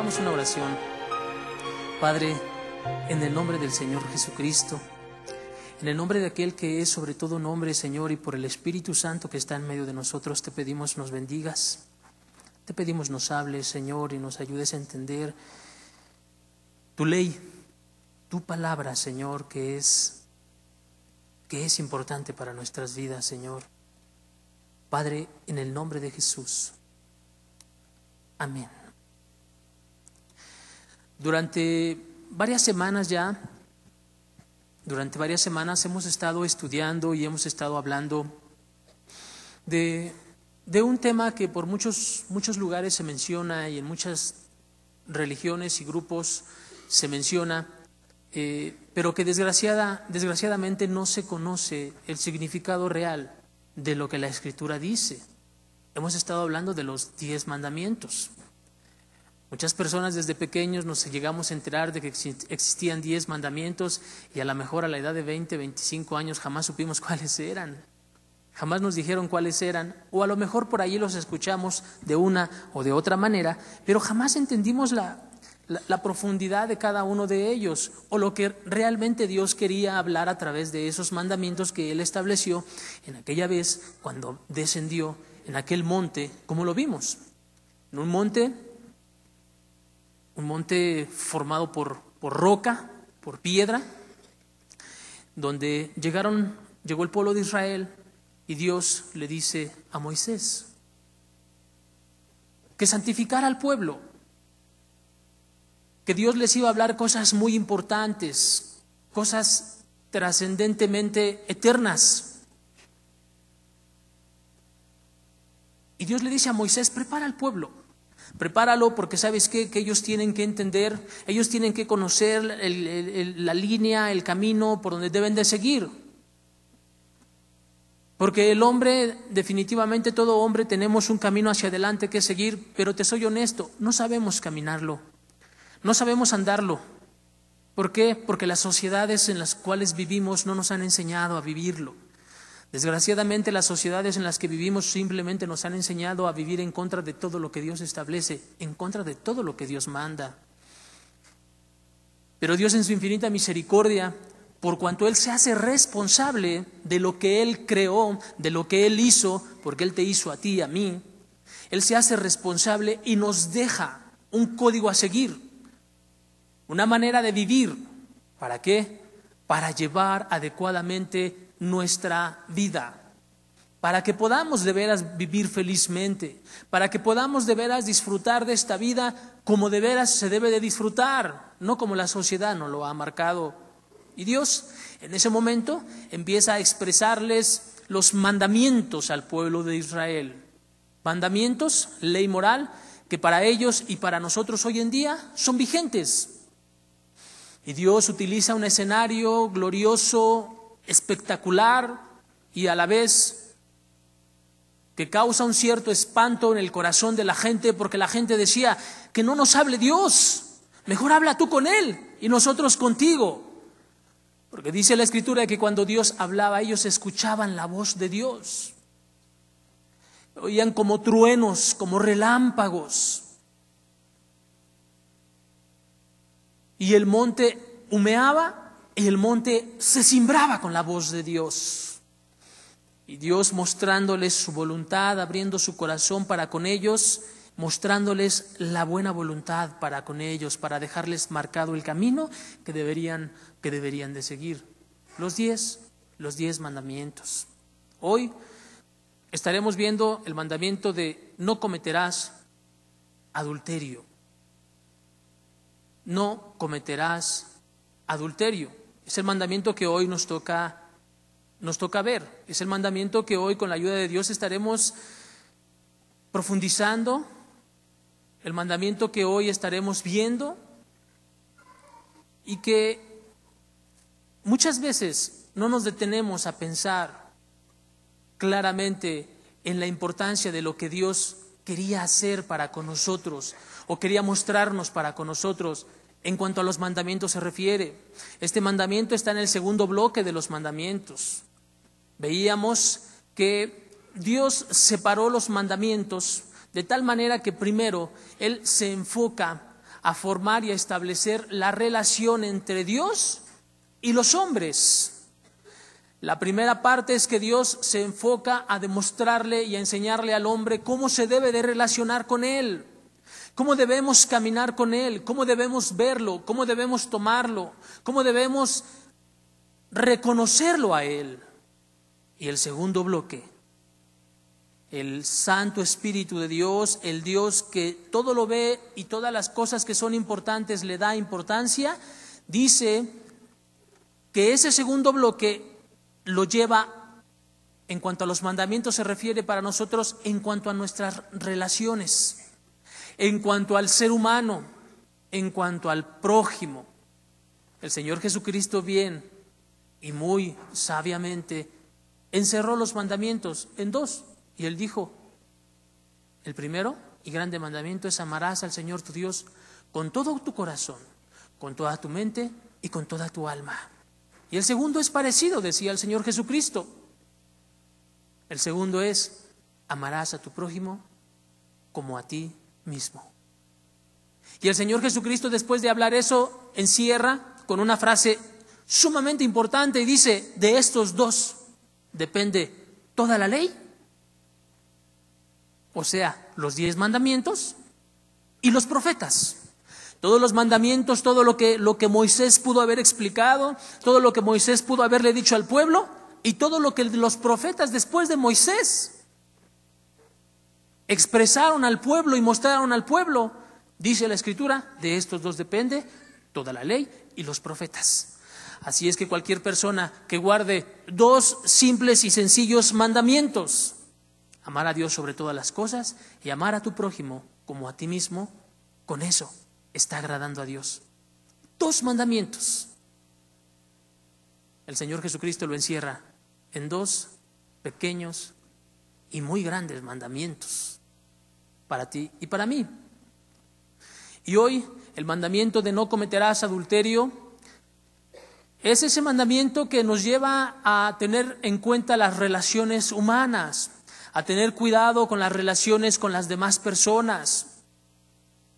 Hagamos una oración. Padre, en el nombre del Señor Jesucristo, en el nombre de aquel que es sobre todo nombre, Señor, y por el Espíritu Santo que está en medio de nosotros, te pedimos nos bendigas, te pedimos nos hables, Señor, y nos ayudes a entender tu ley, tu palabra, Señor, que es importante para nuestras vidas, Señor. Padre, en el nombre de Jesús. Amén. Durante varias semanas hemos estado estudiando y hemos estado hablando de un tema que por muchos lugares se menciona y en muchas religiones y grupos se menciona, pero que desgraciadamente no se conoce el significado real de lo que la Escritura dice. Hemos estado hablando de los 10 mandamientos. Muchas personas desde pequeños nos llegamos a enterar de que existían 10 mandamientos y a lo mejor a la edad de 20, 25 años jamás supimos cuáles eran. Jamás nos dijeron cuáles eran, o a lo mejor por allí los escuchamos de una o de otra manera, pero jamás entendimos la profundidad de cada uno de ellos, o lo que realmente Dios quería hablar a través de esos mandamientos que Él estableció en aquella vez cuando descendió en aquel monte, como lo vimos, en un monte formado por roca, por piedra, donde llegó el pueblo de Israel y Dios le dice a Moisés que santificara al pueblo, que Dios les iba a hablar cosas muy importantes, cosas trascendentemente eternas. Y Dios le dice a Moisés: prepara al pueblo. Prepáralo porque ¿sabes qué? Que ellos tienen que entender, ellos tienen que conocer la línea, el camino por donde deben de seguir. Porque el hombre, definitivamente todo hombre tenemos un camino hacia adelante que seguir, pero te soy honesto, no sabemos caminarlo, no sabemos andarlo. ¿Por qué? Porque las sociedades en las cuales vivimos no nos han enseñado a vivirlo. Desgraciadamente las sociedades en las que vivimos simplemente nos han enseñado a vivir en contra de todo lo que Dios establece, en contra de todo lo que Dios manda. Pero Dios en su infinita misericordia, por cuanto Él se hace responsable de lo que Él creó, de lo que Él hizo, porque Él te hizo a ti y a mí, Él se hace responsable y nos deja un código a seguir, una manera de vivir. ¿Para qué? Para llevar adecuadamente nuestra vida, para que podamos de veras vivir felizmente, para que podamos de veras disfrutar de esta vida como de veras se debe de disfrutar, no como la sociedad nos lo ha marcado. Y Dios en ese momento empieza a expresarles los mandamientos al pueblo de Israel. Mandamientos, ley moral, que para ellos y para nosotros hoy en día son vigentes. Y Dios utiliza un escenario glorioso, espectacular y a la vez que causa un cierto espanto en el corazón de la gente, porque la gente decía: que no nos hable Dios, mejor habla tú con Él y nosotros contigo. Porque dice la Escritura que cuando Dios hablaba ellos escuchaban la voz de Dios, oían como truenos, como relámpagos, y el monte humeaba y el monte se cimbraba con la voz de Dios. Y Dios mostrándoles su voluntad, abriendo su corazón para con ellos, mostrándoles la buena voluntad para con ellos, para dejarles marcado el camino que deberían de seguir. Los 10 mandamientos. Hoy estaremos viendo el mandamiento de no cometerás adulterio. No cometerás adulterio. Es el mandamiento que hoy nos toca ver. Es el mandamiento que hoy con la ayuda de Dios estaremos profundizando. El mandamiento que hoy estaremos viendo y que muchas veces no nos detenemos a pensar claramente en la importancia de lo que Dios quería hacer para con nosotros o quería mostrarnos para con nosotros. En cuanto a los mandamientos se refiere, este mandamiento está en el segundo bloque de los mandamientos. Veíamos que Dios separó los mandamientos de tal manera que primero Él se enfoca a formar y a establecer la relación entre Dios y los hombres. La primera parte es que Dios se enfoca a demostrarle y a enseñarle al hombre cómo se debe de relacionar con Él, cómo debemos caminar con Él, cómo debemos verlo, cómo debemos tomarlo, cómo debemos reconocerlo a Él. Y el segundo bloque, el Santo Espíritu de Dios, el Dios que todo lo ve y todas las cosas que son importantes le da importancia, dice que ese segundo bloque lo lleva, en cuanto a los mandamientos se refiere para nosotros, en cuanto a nuestras relaciones, en cuanto al ser humano, en cuanto al prójimo. El Señor Jesucristo bien y muy sabiamente encerró los mandamientos en dos. Y Él dijo, el primero y grande mandamiento es: amarás al Señor tu Dios con todo tu corazón, con toda tu mente y con toda tu alma. Y el segundo es parecido, decía el Señor Jesucristo. El segundo es: amarás a tu prójimo como a ti mismo. Y el Señor Jesucristo, después de hablar eso, encierra con una frase sumamente importante y dice: de estos dos depende toda la ley, o sea, los 10 mandamientos y los profetas. Todos los mandamientos, todo lo que Moisés pudo haber explicado, todo lo que Moisés pudo haberle dicho al pueblo, y todo lo que los profetas después de Moisés expresaron al pueblo y mostraron al pueblo. Dice la Escritura, de estos dos depende toda la ley y los profetas. Así es que cualquier persona que guarde 2 simples y sencillos mandamientos, amar a Dios sobre todas las cosas y amar a tu prójimo como a ti mismo, con eso está agradando a Dios. 2 mandamientos. El Señor Jesucristo lo encierra en 2 pequeños y muy grandes mandamientos para ti y para mí. Y hoy el mandamiento de no cometerás adulterio es ese mandamiento que nos lleva a tener en cuenta las relaciones humanas, a tener cuidado con las relaciones con las demás personas.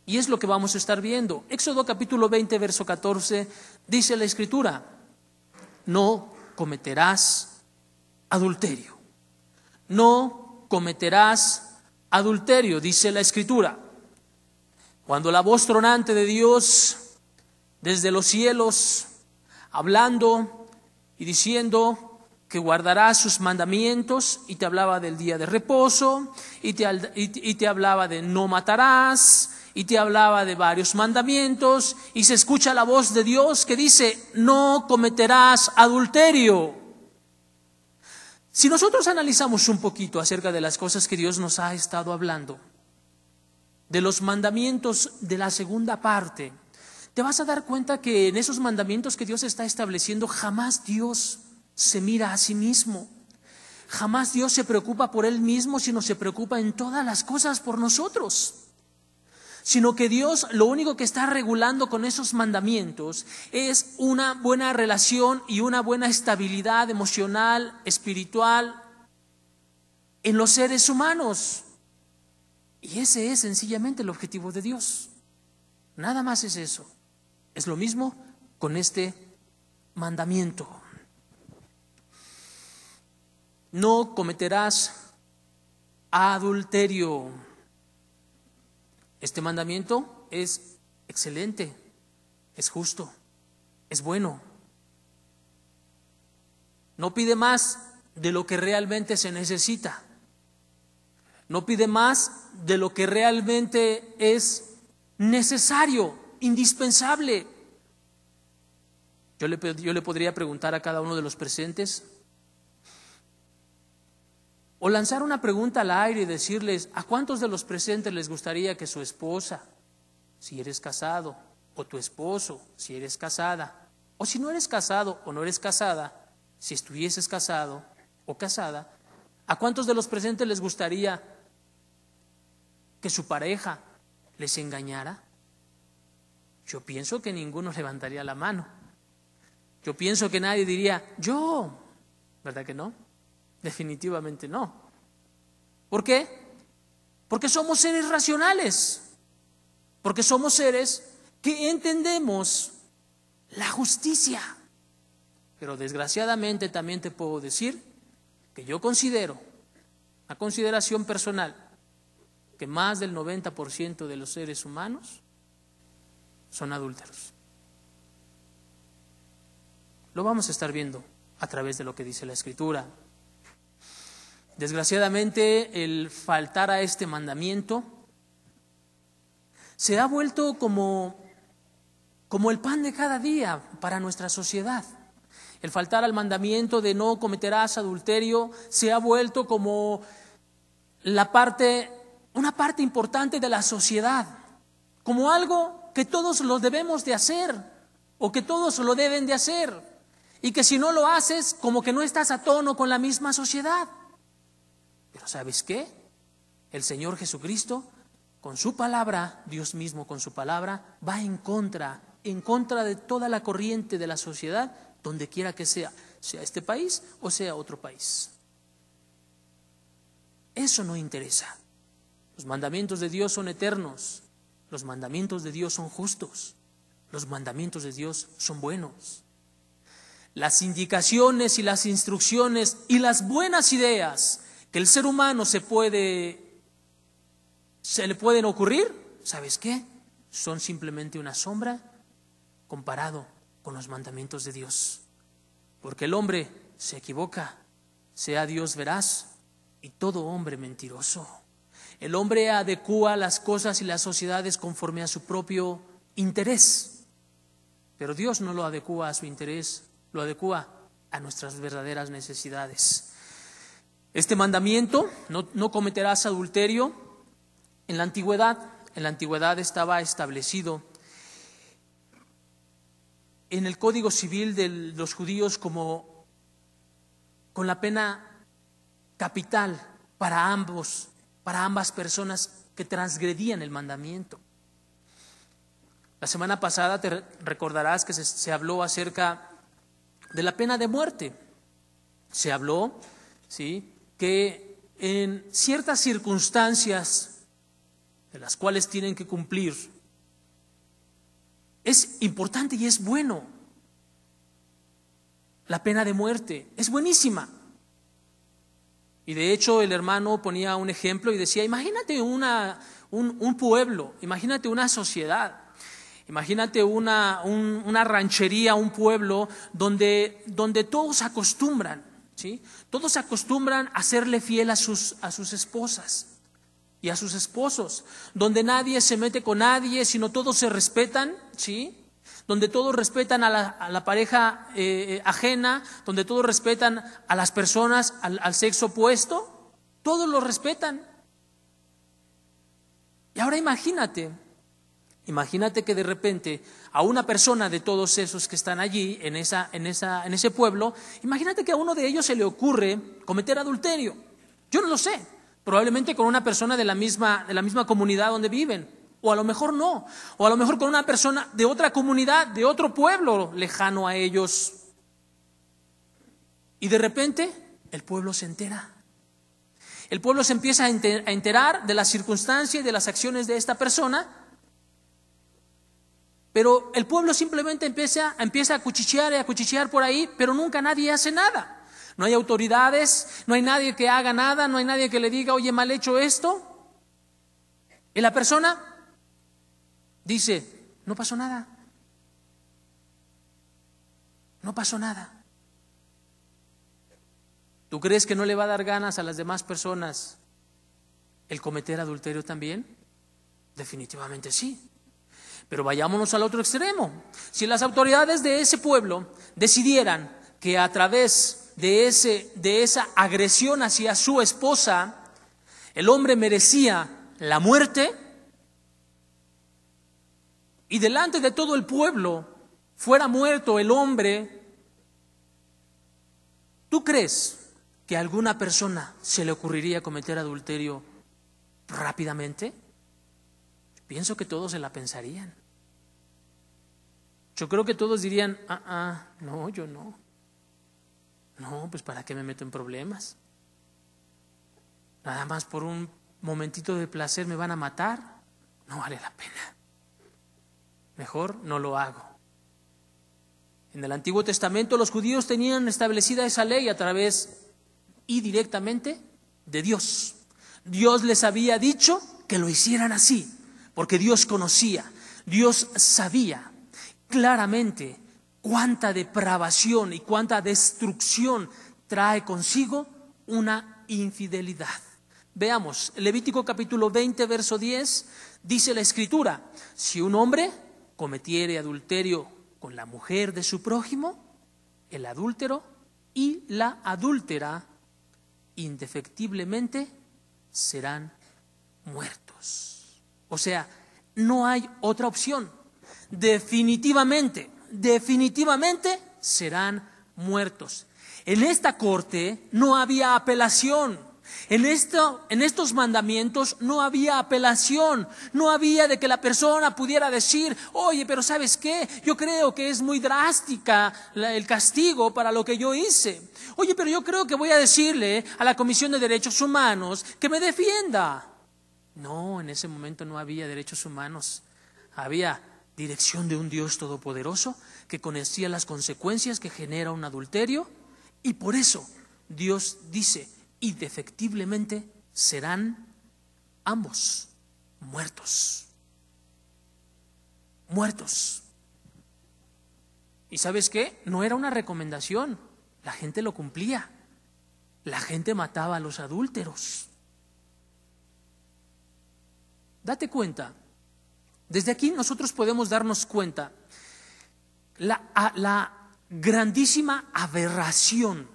Y es lo que vamos a estar viendo. Éxodo capítulo 20, verso 14, dice la Escritura: no cometerás adulterio. No cometerás adulterio, dice la Escritura. Cuando la voz tronante de Dios desde los cielos, hablando y diciendo que guardarás sus mandamientos, y te hablaba del día de reposo, y te hablaba de no matarás, y te hablaba de varios mandamientos, y se escucha la voz de Dios que dice: no cometerás adulterio. Si nosotros analizamos un poquito acerca de las cosas que Dios nos ha estado hablando, de los mandamientos de la segunda parte, te vas a dar cuenta que en esos mandamientos que Dios está estableciendo, jamás Dios se mira a sí mismo. Jamás Dios se preocupa por Él mismo, sino se preocupa en todas las cosas por nosotros. Sino que Dios lo único que está regulando con esos mandamientos es una buena relación y una buena estabilidad emocional, espiritual en los seres humanos. Y ese es sencillamente el objetivo de Dios. Nada más es eso. Es lo mismo con este mandamiento. No cometerás adulterio. Este mandamiento es excelente, es justo, es bueno. No pide más de lo que realmente se necesita. No pide más de lo que realmente es necesario, indispensable. Yo le podría preguntar a cada uno de los presentes, o lanzar una pregunta al aire y decirles: ¿a cuántos de los presentes les gustaría que su esposa, si eres casado, o tu esposo, si eres casada, o si no eres casado o no eres casada, si estuvieses casado o casada, ¿a cuántos de los presentes les gustaría que su pareja les engañara? Yo pienso que ninguno levantaría la mano. Yo pienso que nadie diría: yo. ¿Verdad que no? Definitivamente no. ¿Por qué? Porque somos seres racionales. Porque somos seres que entendemos la justicia. Pero desgraciadamente también te puedo decir que yo considero, a consideración personal, que más del 90% de los seres humanos son adúlteros. Lo vamos a estar viendo a través de lo que dice la Escritura. Desgraciadamente, el faltar a este mandamiento se ha vuelto como el pan de cada día para nuestra sociedad. El faltar al mandamiento de no cometerás adulterio se ha vuelto como una parte importante de la sociedad, como algo que todos lo debemos de hacer o que todos lo deben de hacer, y que si no lo haces, como que no estás a tono con la misma sociedad. Pero ¿sabes qué? El Señor Jesucristo, con su palabra, Dios mismo con su palabra, va en contra de toda la corriente de la sociedad, donde quiera que sea este país o sea otro país. Eso no interesa. Los mandamientos de Dios son eternos, los mandamientos de Dios son justos, los mandamientos de Dios son buenos. Las indicaciones y las instrucciones y las buenas ideas que el ser humano se le pueden ocurrir, ¿sabes qué? Son simplemente una sombra comparado con los mandamientos de Dios. Porque el hombre se equivoca, sea Dios veraz y todo hombre mentiroso. El hombre adecúa las cosas y las sociedades conforme a su propio interés, pero Dios no lo adecúa a su interés, lo adecúa a nuestras verdaderas necesidades. Este mandamiento, no cometerás adulterio, en la antigüedad estaba establecido en el Código Civil de los judíos con la pena capital para ambas personas que transgredían el mandamiento. La semana pasada te recordarás que se habló acerca de la pena de muerte. Se habló, ¿sí?, que en ciertas circunstancias de las cuales tienen que cumplir, es importante y es bueno. La pena de muerte es buenísima. Y de hecho el hermano ponía un ejemplo y decía, imagínate un pueblo, imagínate una sociedad, imagínate una ranchería, un pueblo donde todos acostumbran, ¿sí? Todos acostumbran a serle fiel a sus esposas y a sus esposos, donde nadie se mete con nadie, sino todos se respetan, ¿sí? Donde todos respetan a la pareja ajena, donde todos respetan a las personas al sexo opuesto, todos lo respetan. Y ahora imagínate que de repente a una persona de todos esos que están allí en ese pueblo, imagínate que a uno de ellos se le ocurre cometer adulterio. Yo no lo sé, probablemente con una persona de la misma comunidad donde viven. O a lo mejor no, o a lo mejor con una persona de otra comunidad, de otro pueblo lejano a ellos. Y de repente el pueblo se entera. El pueblo se empieza a enterar de la circunstancia y de las acciones de esta persona, pero el pueblo simplemente empieza a cuchichear y a cuchichear por ahí, pero nunca nadie hace nada. No hay autoridades, no hay nadie que haga nada, no hay nadie que le diga, oye, mal hecho esto. Y la persona dice, no pasó nada. No pasó nada. ¿Tú crees que no le va a dar ganas a las demás personas el cometer adulterio también? Definitivamente sí. Pero vayámonos al otro extremo. Si las autoridades de ese pueblo decidieran que a través de esa agresión hacia su esposa, el hombre merecía la muerte, y delante de todo el pueblo fuera muerto el hombre, ¿tú crees que a alguna persona se le ocurriría cometer adulterio rápidamente? Pienso que todos se la pensarían. Yo creo que todos dirían, no, yo no. No, pues ¿para qué me meto en problemas? Nada más por un momentito de placer me van a matar. No vale la pena. mejor no lo hago. En el Antiguo Testamento los judíos tenían establecida esa ley a través y directamente de Dios. Dios les había dicho que lo hicieran así, porque Dios conocía, Dios sabía claramente cuánta depravación y cuánta destrucción trae consigo una infidelidad. Veamos, Levítico capítulo 20, verso 10, dice la Escritura: si un hombre cometiere adulterio con la mujer de su prójimo, el adúltero y la adúltera indefectiblemente serán muertos. O sea, no hay otra opción. Definitivamente serán muertos. En esta corte no había apelación. En estos mandamientos no había apelación, no había de que la persona pudiera decir: oye, pero ¿sabes qué? Yo creo que es muy drástica el castigo para lo que yo hice. Oye, pero yo creo que voy a decirle a la Comisión de Derechos Humanos que me defienda. No, en ese momento no había derechos humanos. Había dirección de un Dios todopoderoso que conocía las consecuencias que genera un adulterio, y por eso Dios dice: indefectiblemente serán ambos muertos. Muertos. ¿Y sabes qué? No era una recomendación, la gente lo cumplía. La gente mataba a los adúlteros. Date cuenta, desde aquí nosotros podemos darnos cuenta la grandísima aberración,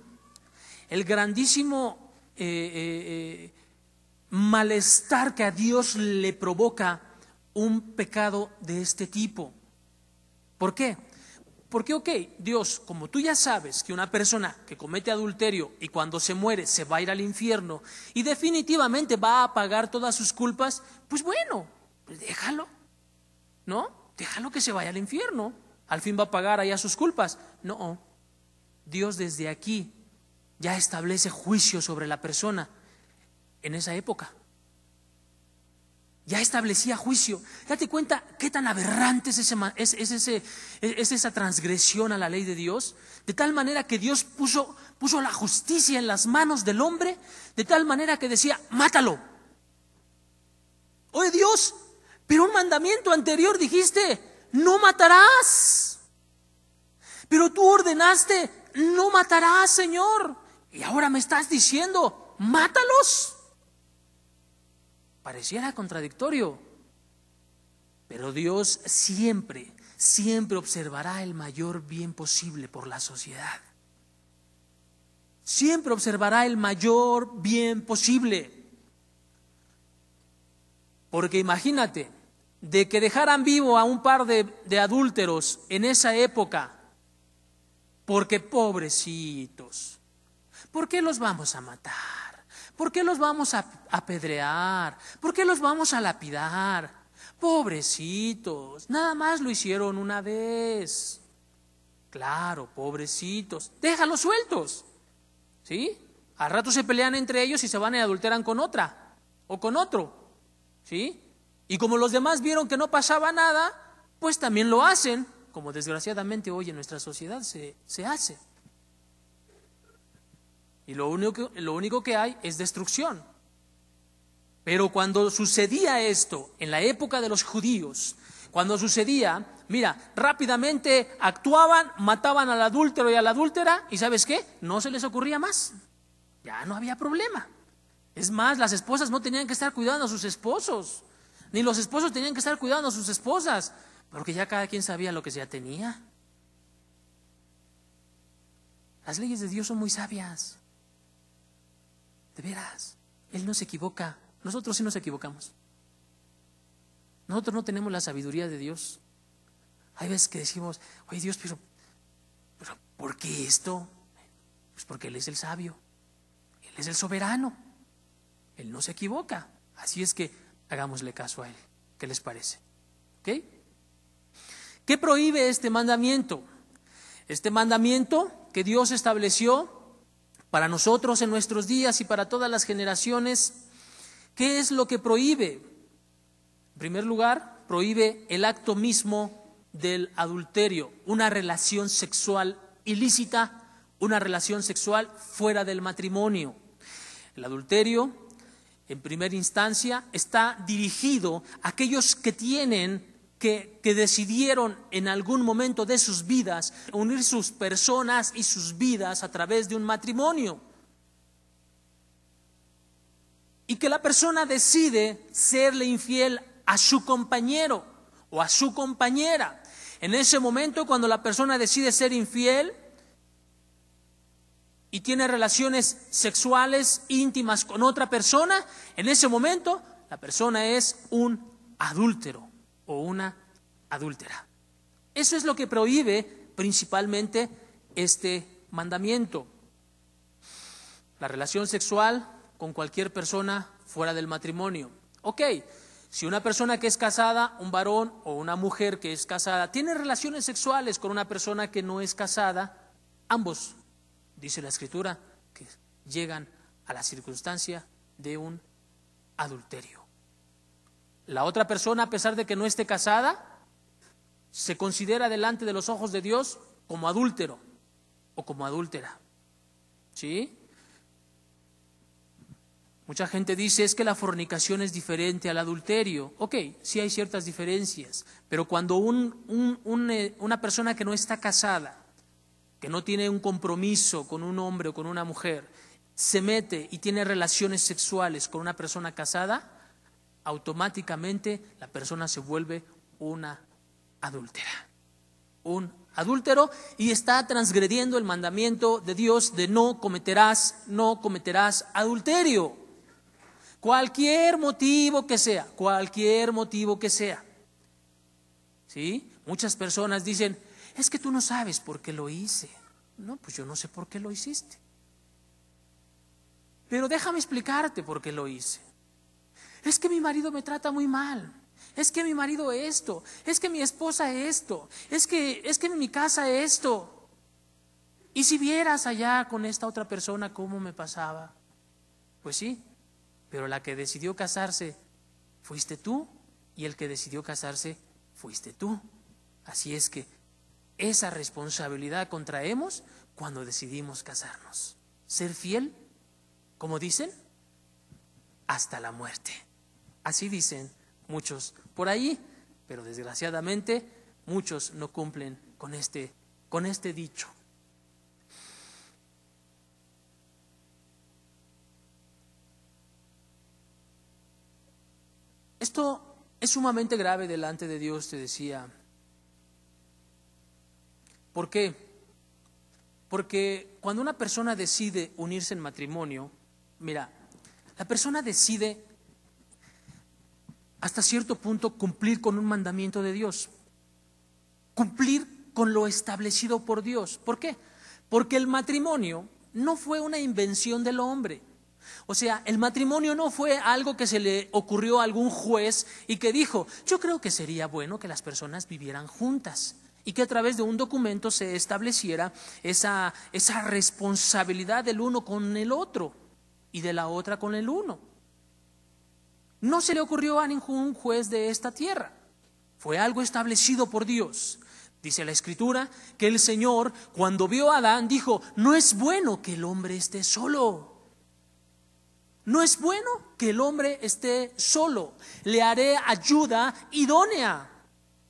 el grandísimo malestar que a Dios le provoca un pecado de este tipo. ¿Por qué? Porque, Dios, como tú ya sabes que una persona que comete adulterio y cuando se muere se va a ir al infierno y definitivamente va a pagar todas sus culpas, pues bueno, pues déjalo, ¿no? Déjalo que se vaya al infierno, al fin va a pagar allá sus culpas. No, Dios desde aquí ya establece juicio sobre la persona. En esa época ya establecía juicio. Date cuenta qué tan aberrante es esa transgresión a la ley de Dios, de tal manera que Dios puso la justicia en las manos del hombre, de tal manera que decía: mátalo. Oye, Dios, pero un mandamiento anterior dijiste: no matarás. Pero tú ordenaste: no matarás, Señor. Y ahora me estás diciendo: mátalos. Pareciera contradictorio, pero Dios siempre observará el mayor bien posible por la sociedad. Siempre observará el mayor bien posible. Porque imagínate, de que dejaran vivo a un par de adúlteros en esa época, porque pobrecitos, ¿por qué los vamos a matar? ¿Por qué los vamos a apedrear? ¿Por qué los vamos a lapidar? Pobrecitos, nada más lo hicieron una vez. Claro, pobrecitos, déjalos sueltos, ¿sí? Al rato se pelean entre ellos y se van y adulteran con otra o con otro, ¿sí? Y como los demás vieron que no pasaba nada, pues también lo hacen, como desgraciadamente hoy en nuestra sociedad se hace. Y lo único que hay es destrucción. Pero cuando sucedía esto, en la época de los judíos, cuando sucedía, mira, rápidamente actuaban, mataban al adúltero y a la adúltera, y ¿sabes qué? No se les ocurría más. Ya no había problema. Es más, las esposas no tenían que estar cuidando a sus esposos, ni los esposos tenían que estar cuidando a sus esposas, porque ya cada quien sabía lo que ya tenía. Las leyes de Dios son muy sabias. De veras, Él no se equivoca. Nosotros sí nos equivocamos. Nosotros no tenemos la sabiduría de Dios. Hay veces que decimos: oye, Dios, pero ¿por qué esto? Pues porque Él es el sabio, Él es el soberano, Él no se equivoca. Así es que hagámosle caso a Él. ¿Qué les parece? ¿Ok? ¿Qué prohíbe este mandamiento? Este mandamiento que Dios estableció para nosotros en nuestros días y para todas las generaciones, ¿qué es lo que prohíbe? En primer lugar, prohíbe el acto mismo del adulterio, una relación sexual ilícita, una relación sexual fuera del matrimonio. El adulterio, en primera instancia, está dirigido a aquellos que decidieron en algún momento de sus vidas unir sus personas y sus vidas a través de un matrimonio. Y que la persona decide serle infiel a su compañero o a su compañera. En ese momento, cuando la persona decide ser infiel y tiene relaciones sexuales íntimas con otra persona, en ese momento la persona es un adúltero o una adúltera. Eso es lo que prohíbe principalmente este mandamiento. La relación sexual con cualquier persona fuera del matrimonio. Ok, si una persona que es casada, un varón o una mujer que es casada, tiene relaciones sexuales con una persona que no es casada, ambos, dice la Escritura, que llegan a la circunstancia de un adulterio. La otra persona, a pesar de que no esté casada, se considera delante de los ojos de Dios como adúltero o como adúltera. ¿Sí? Mucha gente dice, es que la fornicación es diferente al adulterio. Ok, sí hay ciertas diferencias, pero cuando una persona que no está casada, que no tiene un compromiso con un hombre o con una mujer, se mete y tiene relaciones sexuales con una persona casada, automáticamente la persona se vuelve una adúltera, un adúltero, y está transgrediendo el mandamiento de Dios de no cometerás adulterio. Cualquier motivo que sea, ¿sí? Muchas personas dicen, es que tú no sabes por qué lo hice. No, pues yo no sé por qué lo hiciste. Pero déjame explicarte por qué lo hice. Es que mi marido me trata muy mal. Es que mi marido esto. Es que mi esposa esto. Es que en mi casa esto. Y si vieras allá con esta otra persona cómo me pasaba. Pues sí, pero la que decidió casarse fuiste tú y el que decidió casarse fuiste tú. Así es que esa responsabilidad contraemos cuando decidimos casarnos. Ser fiel, como dicen, hasta la muerte. Así dicen muchos por ahí, pero desgraciadamente muchos no cumplen con este dicho. Esto es sumamente grave delante de Dios, te decía. ¿Por qué? Porque cuando una persona decide unirse en matrimonio, mira, la persona decide hasta cierto punto cumplir con un mandamiento de Dios, cumplir con lo establecido por Dios. ¿Por qué? Porque el matrimonio no fue una invención del hombre. O sea, el matrimonio no fue algo que se le ocurrió a algún juez y que dijo, yo creo que sería bueno que las personas vivieran juntas y que a través de un documento se estableciera esa responsabilidad del uno con el otro y de la otra con el uno. No se le ocurrió a ningún juez de esta tierra, fue algo establecido por Dios. Dice la Escritura que el Señor, cuando vio a Adán, dijo, no es bueno que el hombre esté solo. No es bueno que el hombre esté solo. Le haré ayuda idónea.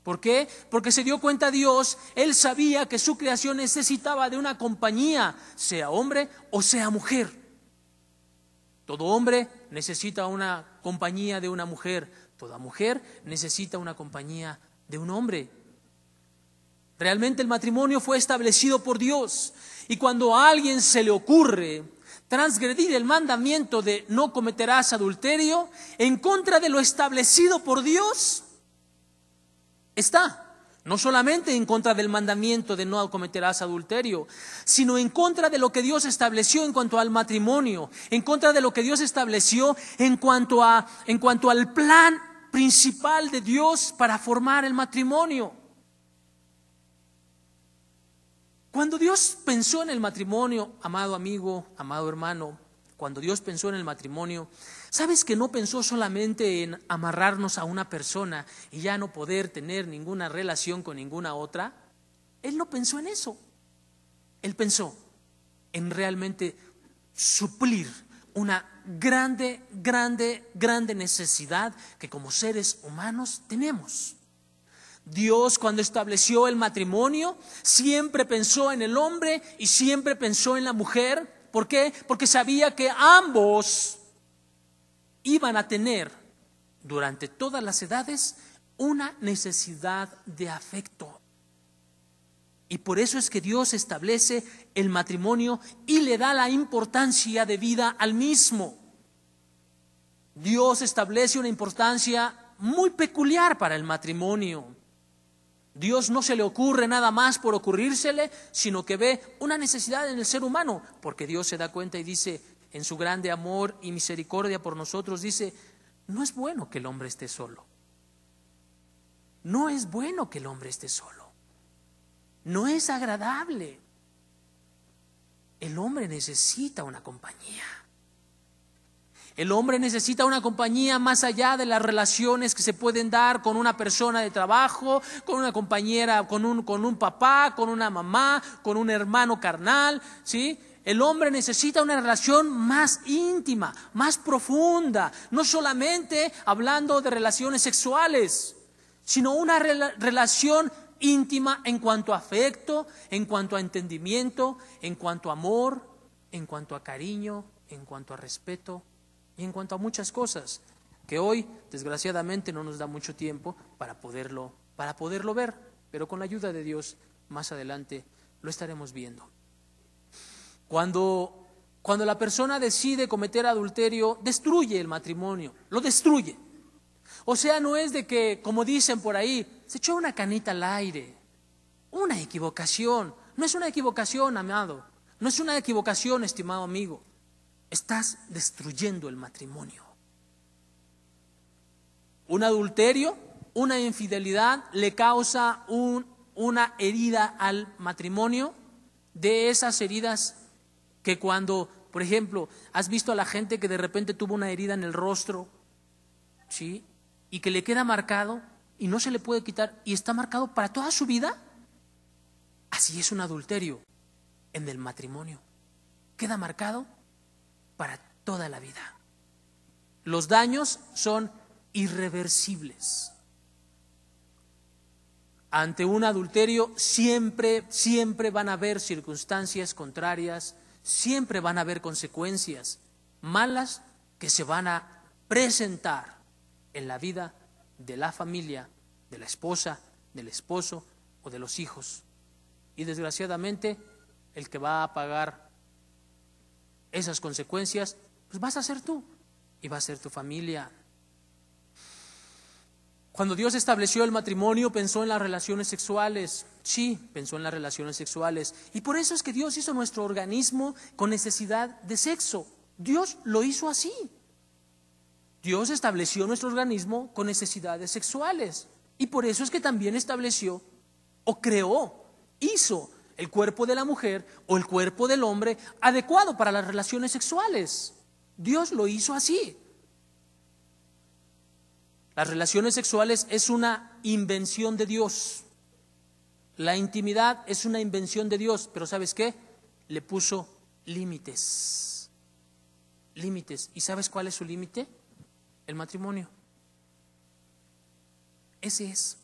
¿Por qué? Porque se dio cuenta Dios, Él sabía que su creación necesitaba de una compañía, sea hombre o sea mujer. Todo hombre necesita una compañía de una mujer. Toda mujer necesita una compañía de un hombre. Realmente el matrimonio fue establecido por Dios. Y cuando a alguien se le ocurre transgredir el mandamiento de no cometerás adulterio en contra de lo establecido por Dios, está no solamente en contra del mandamiento de no cometerás adulterio, sino en contra de lo que Dios estableció en cuanto al matrimonio, en contra de lo que Dios estableció en cuanto al plan principal de Dios para formar el matrimonio. Cuando Dios pensó en el matrimonio, amado amigo, amado hermano, cuando Dios pensó en el matrimonio, ¿sabes que no pensó solamente en amarrarnos a una persona y ya no poder tener ninguna relación con ninguna otra? Él no pensó en eso. Él pensó en realmente suplir una grande necesidad que como seres humanos tenemos. Dios, cuando estableció el matrimonio, siempre pensó en el hombre y siempre pensó en la mujer. ¿Por qué? Porque sabía que ambos iban a tener durante todas las edades una necesidad de afecto. Y por eso es que Dios establece el matrimonio y le da la importancia de vida al mismo. Dios establece una importancia muy peculiar para el matrimonio. Dios no se le ocurre nada más por ocurrírsele, sino que ve una necesidad en el ser humano, porque Dios se da cuenta y dice, en su grande amor y misericordia por nosotros, dice, no es bueno que el hombre esté solo. No es bueno que el hombre esté solo. No es agradable. El hombre necesita una compañía. El hombre necesita una compañía más allá de las relaciones que se pueden dar con una persona de trabajo, con una compañera, con un papá, con una mamá, con un hermano carnal, ¿sí? El hombre necesita una relación más íntima, más profunda, no solamente hablando de relaciones sexuales, sino una relación íntima en cuanto a afecto, en cuanto a entendimiento, en cuanto a amor, en cuanto a cariño, en cuanto a respeto y en cuanto a muchas cosas que hoy desgraciadamente no nos da mucho tiempo para poderlo ver, pero con la ayuda de Dios más adelante lo estaremos viendo. Cuando la persona decide cometer adulterio, destruye el matrimonio, lo destruye. O sea, no es de que, como dicen por ahí, se echó una canita al aire. Una equivocación. No es una equivocación, amado. No es una equivocación, estimado amigo. Estás destruyendo el matrimonio. Un adulterio, una infidelidad le causa una herida al matrimonio, de esas heridas que cuando, por ejemplo, has visto a la gente que de repente tuvo una herida en el rostro, ¿sí? Y que le queda marcado y no se le puede quitar y está marcado para toda su vida. Así es un adulterio en el matrimonio. Queda marcado para toda la vida. Los daños son irreversibles. Ante un adulterio siempre van a haber circunstancias contrarias, siempre van a haber consecuencias malas que se van a presentar en la vida de la familia, de la esposa, del esposo o de los hijos. Y desgraciadamente el que va a pagar esas consecuencias, pues vas a ser tú y va a ser tu familia. Cuando Dios estableció el matrimonio, pensó en las relaciones sexuales. Sí, pensó en las relaciones sexuales. Y por eso es que Dios hizo nuestro organismo con necesidad de sexo. Dios lo hizo así. Dios estableció nuestro organismo con necesidades sexuales. Y por eso es que también estableció o creó, hizo el cuerpo de la mujer o el cuerpo del hombre adecuado para las relaciones sexuales. Dios lo hizo así. Las relaciones sexuales es una invención de Dios. La intimidad es una invención de Dios, pero ¿sabes qué? Le puso límites. Límites. ¿Y sabes cuál es su límite? El matrimonio. Ese es.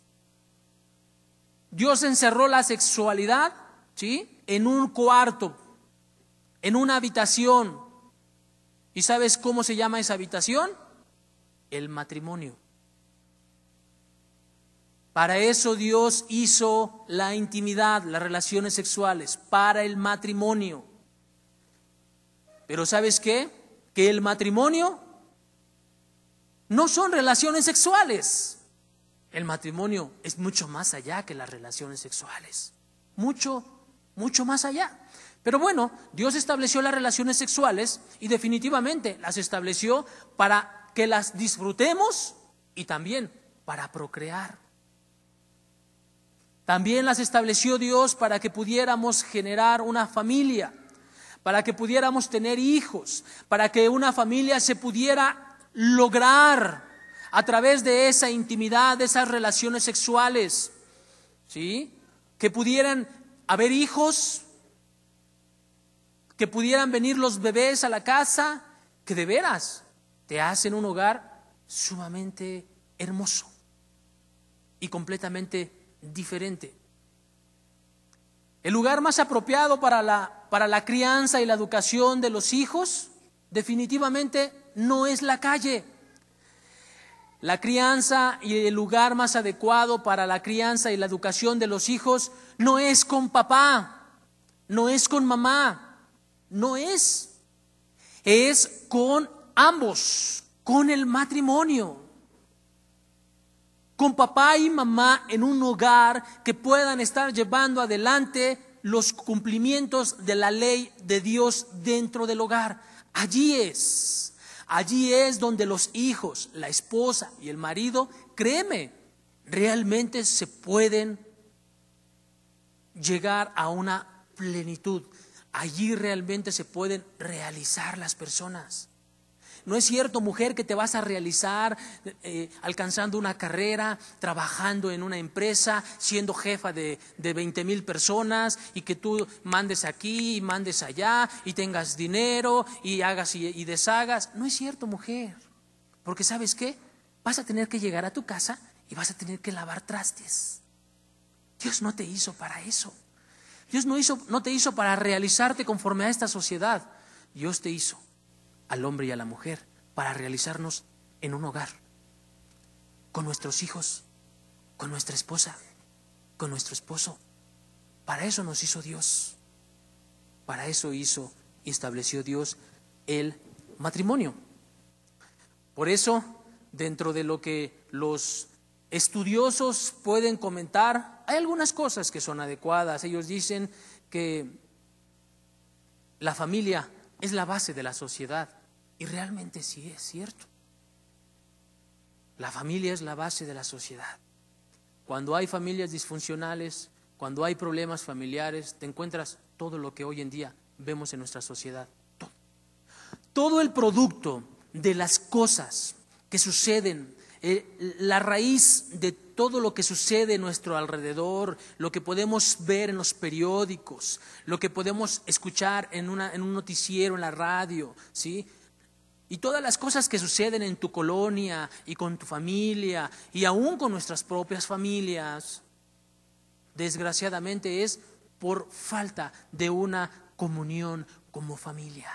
Dios encerró la sexualidad, ¿sí?, en un cuarto, en una habitación. ¿Y sabes cómo se llama esa habitación? El matrimonio. Para eso Dios hizo la intimidad, las relaciones sexuales, para el matrimonio. Pero ¿sabes qué? Que el matrimonio no son relaciones sexuales. El matrimonio es mucho más allá que las relaciones sexuales. Mucho más allá. Pero bueno, Dios estableció las relaciones sexuales y definitivamente las estableció para que las disfrutemos y también para procrear. También las estableció Dios para que pudiéramos generar una familia, para que pudiéramos tener hijos, para que una familia se pudiera lograr a través de esa intimidad, de esas relaciones sexuales, ¿sí? Que pudieran haber hijos, que pudieran venir los bebés a la casa, que de veras te hacen un hogar sumamente hermoso y completamente diferente. El lugar más apropiado para la crianza y la educación de los hijos definitivamente no es la calle. La crianza y el lugar más adecuado para la crianza y la educación de los hijos no es con papá, no es con mamá, no es. Es con ambos, con el matrimonio. Con papá y mamá en un hogar que puedan estar llevando adelante los cumplimientos de la ley de Dios dentro del hogar. Allí es donde los hijos, la esposa y el marido, créeme, realmente se pueden llegar a una plenitud. Allí realmente se pueden realizar las personas. No es cierto, mujer, que te vas a realizar alcanzando una carrera, trabajando en una empresa, siendo jefa de 20,000 personas y que tú mandes aquí y mandes allá y tengas dinero y hagas y deshagas. No es cierto, mujer, porque ¿sabes qué? Vas a tener que llegar a tu casa y vas a tener que lavar trastes. Dios no te hizo para eso. Dios no te hizo para realizarte conforme a esta sociedad. Dios te hizo al hombre y a la mujer para realizarnos en un hogar, con nuestros hijos, con nuestra esposa, con nuestro esposo. Para eso nos hizo Dios. Para eso hizo y estableció Dios el matrimonio. Por eso, dentro de lo que los estudiosos pueden comentar, hay algunas cosas que son adecuadas. Ellos dicen que la familia es la base de la sociedad. Y realmente sí es cierto. La familia es la base de la sociedad. Cuando hay familias disfuncionales, cuando hay problemas familiares, te encuentras todo lo que hoy en día vemos en nuestra sociedad. Todo el producto de las cosas que suceden, la raíz de todo lo que sucede en nuestro alrededor, lo que podemos ver en los periódicos, lo que podemos escuchar en un noticiero, en la radio, ¿sí? Y todas las cosas que suceden en tu colonia y con tu familia y aún con nuestras propias familias, desgraciadamente es por falta de una comunión como familia.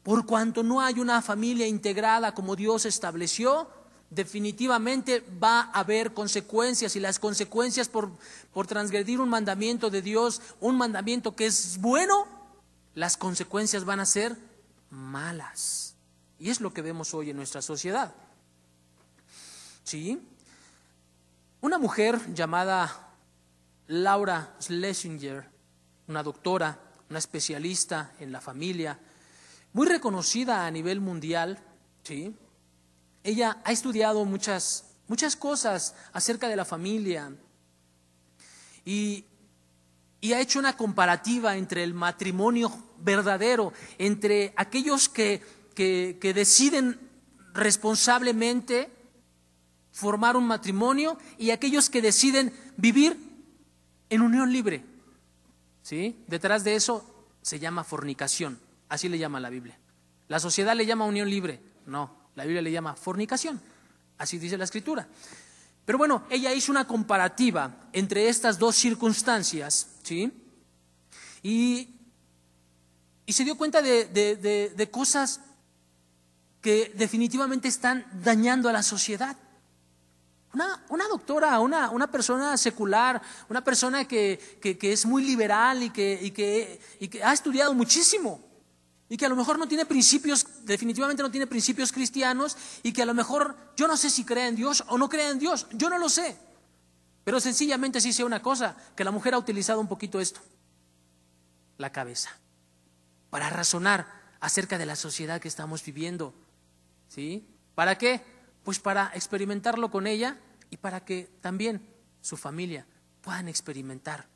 Por cuanto no hay una familia integrada como Dios estableció, definitivamente va a haber consecuencias, y las consecuencias por transgredir un mandamiento de Dios, un mandamiento que es bueno, las consecuencias van a ser malas. Y es lo que vemos hoy en nuestra sociedad. ¿Sí? Una mujer llamada Laura Schlesinger, una doctora, una especialista en la familia, muy reconocida a nivel mundial, ¿sí? Ella ha estudiado muchas cosas acerca de la familia y ha hecho una comparativa entre el matrimonio verdadero, entre aquellos que deciden responsablemente formar un matrimonio y aquellos que deciden vivir en unión libre, ¿sí? Detrás de eso se llama fornicación, así le llama la Biblia. La sociedad le llama unión libre, no, la Biblia le llama fornicación, así dice la Escritura. Pero bueno, ella hizo una comparativa entre estas dos circunstancias, ¿sí? Y se dio cuenta de cosas que definitivamente están dañando a la sociedad. Una doctora, una persona secular, una persona que es muy liberal y que ha estudiado muchísimo y que a lo mejor no tiene principios, definitivamente no tiene principios cristianos, y que a lo mejor yo no sé si cree en Dios o no cree en Dios, yo no lo sé, pero sencillamente sí sé una cosa, que la mujer ha utilizado un poquito esto, la cabeza, para razonar acerca de la sociedad que estamos viviendo. ¿Sí? ¿Para qué? Pues para experimentarlo con ella y para que también su familia puedan experimentar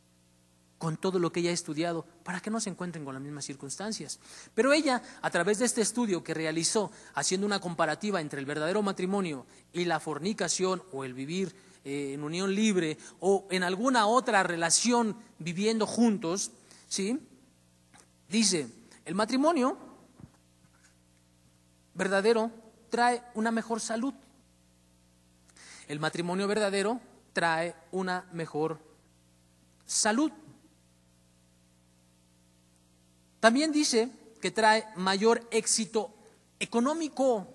con todo lo que ella ha estudiado para que no se encuentren con las mismas circunstancias. Pero ella, a través de este estudio que realizó, haciendo una comparativa entre el verdadero matrimonio y la fornicación o el vivir en unión libre o en alguna otra relación viviendo juntos, ¿sí? Dice, el matrimonio verdadero trae una mejor salud. El matrimonio verdadero trae una mejor salud. También dice que trae mayor éxito económico,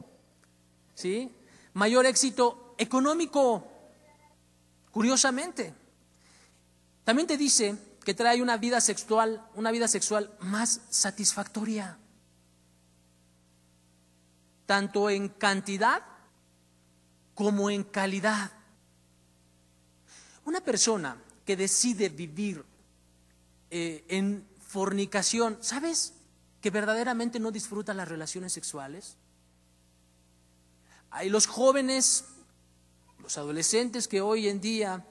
¿sí? Mayor éxito económico, curiosamente. También te dice que trae una vida sexual más satisfactoria, tanto en cantidad como en calidad. Una persona que decide vivir en fornicación, ¿sabes que verdaderamente no disfruta las relaciones sexuales? Hay los jóvenes, los adolescentes que hoy en día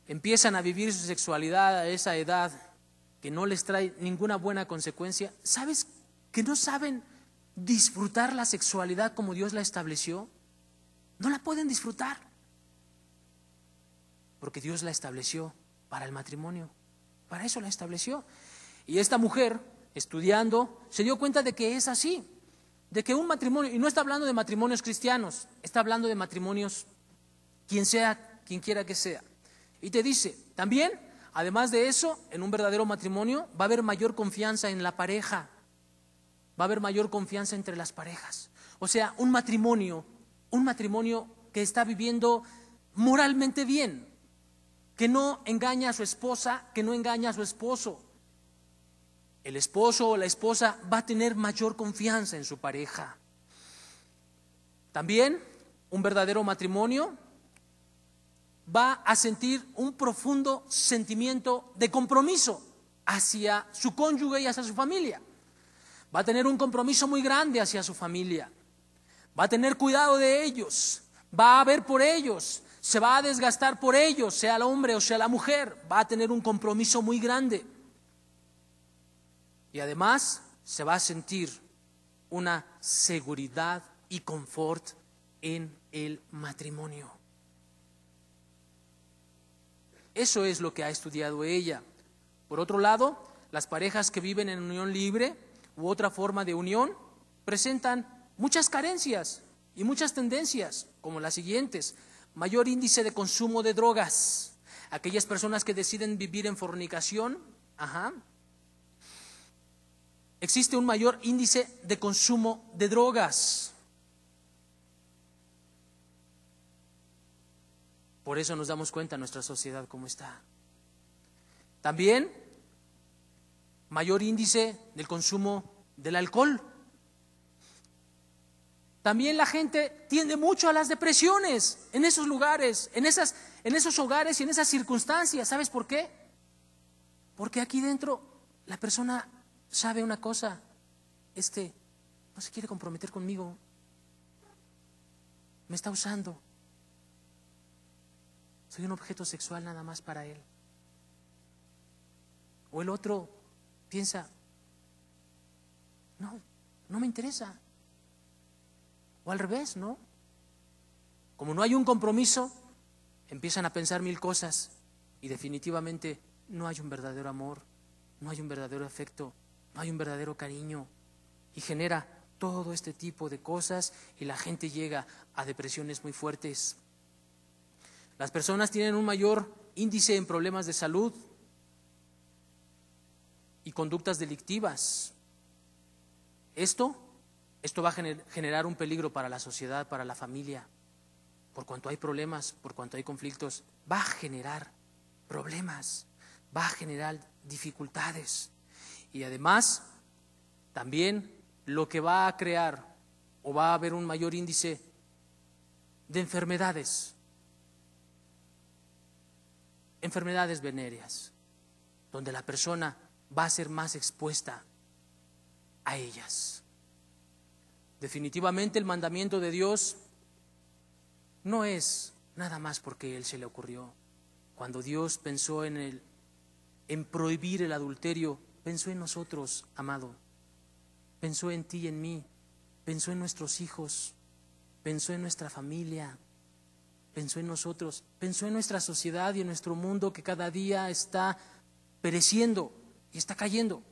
empiezan a vivir su sexualidad a esa edad que no les trae ninguna buena consecuencia. ¿Sabes que no saben disfrutar la sexualidad como Dios la estableció? No la pueden disfrutar porque Dios la estableció para el matrimonio. Para eso la estableció. Y esta mujer, estudiando, se dio cuenta de que es así, de que un matrimonio, y no está hablando de matrimonios cristianos, está hablando de matrimonios quien sea, quien quiera que sea. Y te dice, también, además de eso, en un verdadero matrimonio va a haber mayor confianza en la pareja, va a haber mayor confianza entre las parejas. O sea, un matrimonio que está viviendo moralmente bien, que no engaña a su esposa, que no engaña a su esposo. El esposo o la esposa va a tener mayor confianza en su pareja. También un verdadero matrimonio va a sentir un profundo sentimiento de compromiso hacia su cónyuge y hacia su familia. Va a tener un compromiso muy grande hacia su familia. Va a tener cuidado de ellos, va a ver por ellos, se va a desgastar por ellos, sea el hombre o sea la mujer, va a tener un compromiso muy grande. Y además se va a sentir una seguridad y confort en el matrimonio. Eso es lo que ha estudiado ella. Por otro lado, las parejas que viven en unión libre u otra forma de unión presentan muchas carencias y muchas tendencias, como las siguientes: mayor índice de consumo de drogas. Aquellas personas que deciden vivir en fornicación, existe un mayor índice de consumo de drogas. Por eso nos damos cuenta nuestra sociedad cómo está. También mayor índice del consumo del alcohol. También la gente tiende mucho a las depresiones en esos lugares, en esos hogares y en esas circunstancias. ¿Sabes por qué? Porque aquí dentro la persona sabe una cosa: no se quiere comprometer conmigo, me está usando, soy un objeto sexual nada más para él. O el otro piensa, no me interesa. O al revés, ¿no? Como no hay un compromiso, empiezan a pensar mil cosas y definitivamente no hay un verdadero amor, no hay un verdadero afecto, no hay un verdadero cariño, y genera todo este tipo de cosas y la gente llega a depresiones muy fuertes. Las personas tienen un mayor índice en problemas de salud y conductas delictivas. Esto va a generar un peligro para la sociedad, para la familia. Por cuanto hay problemas, por cuanto hay conflictos, va a generar problemas, va a generar dificultades. Y además, también lo que va a crear o va a haber un mayor índice de enfermedades venéreas, donde la persona va a ser más expuesta a ellas. Definitivamente el mandamiento de Dios no es nada más porque Él se le ocurrió. Cuando Dios pensó en en prohibir el adulterio, pensó en nosotros, amado. Pensó en ti y en mí. Pensó en nuestros hijos. Pensó en nuestra familia. Pensó en nosotros. Pensó en nuestra sociedad y en nuestro mundo que cada día está pereciendo y está cayendo.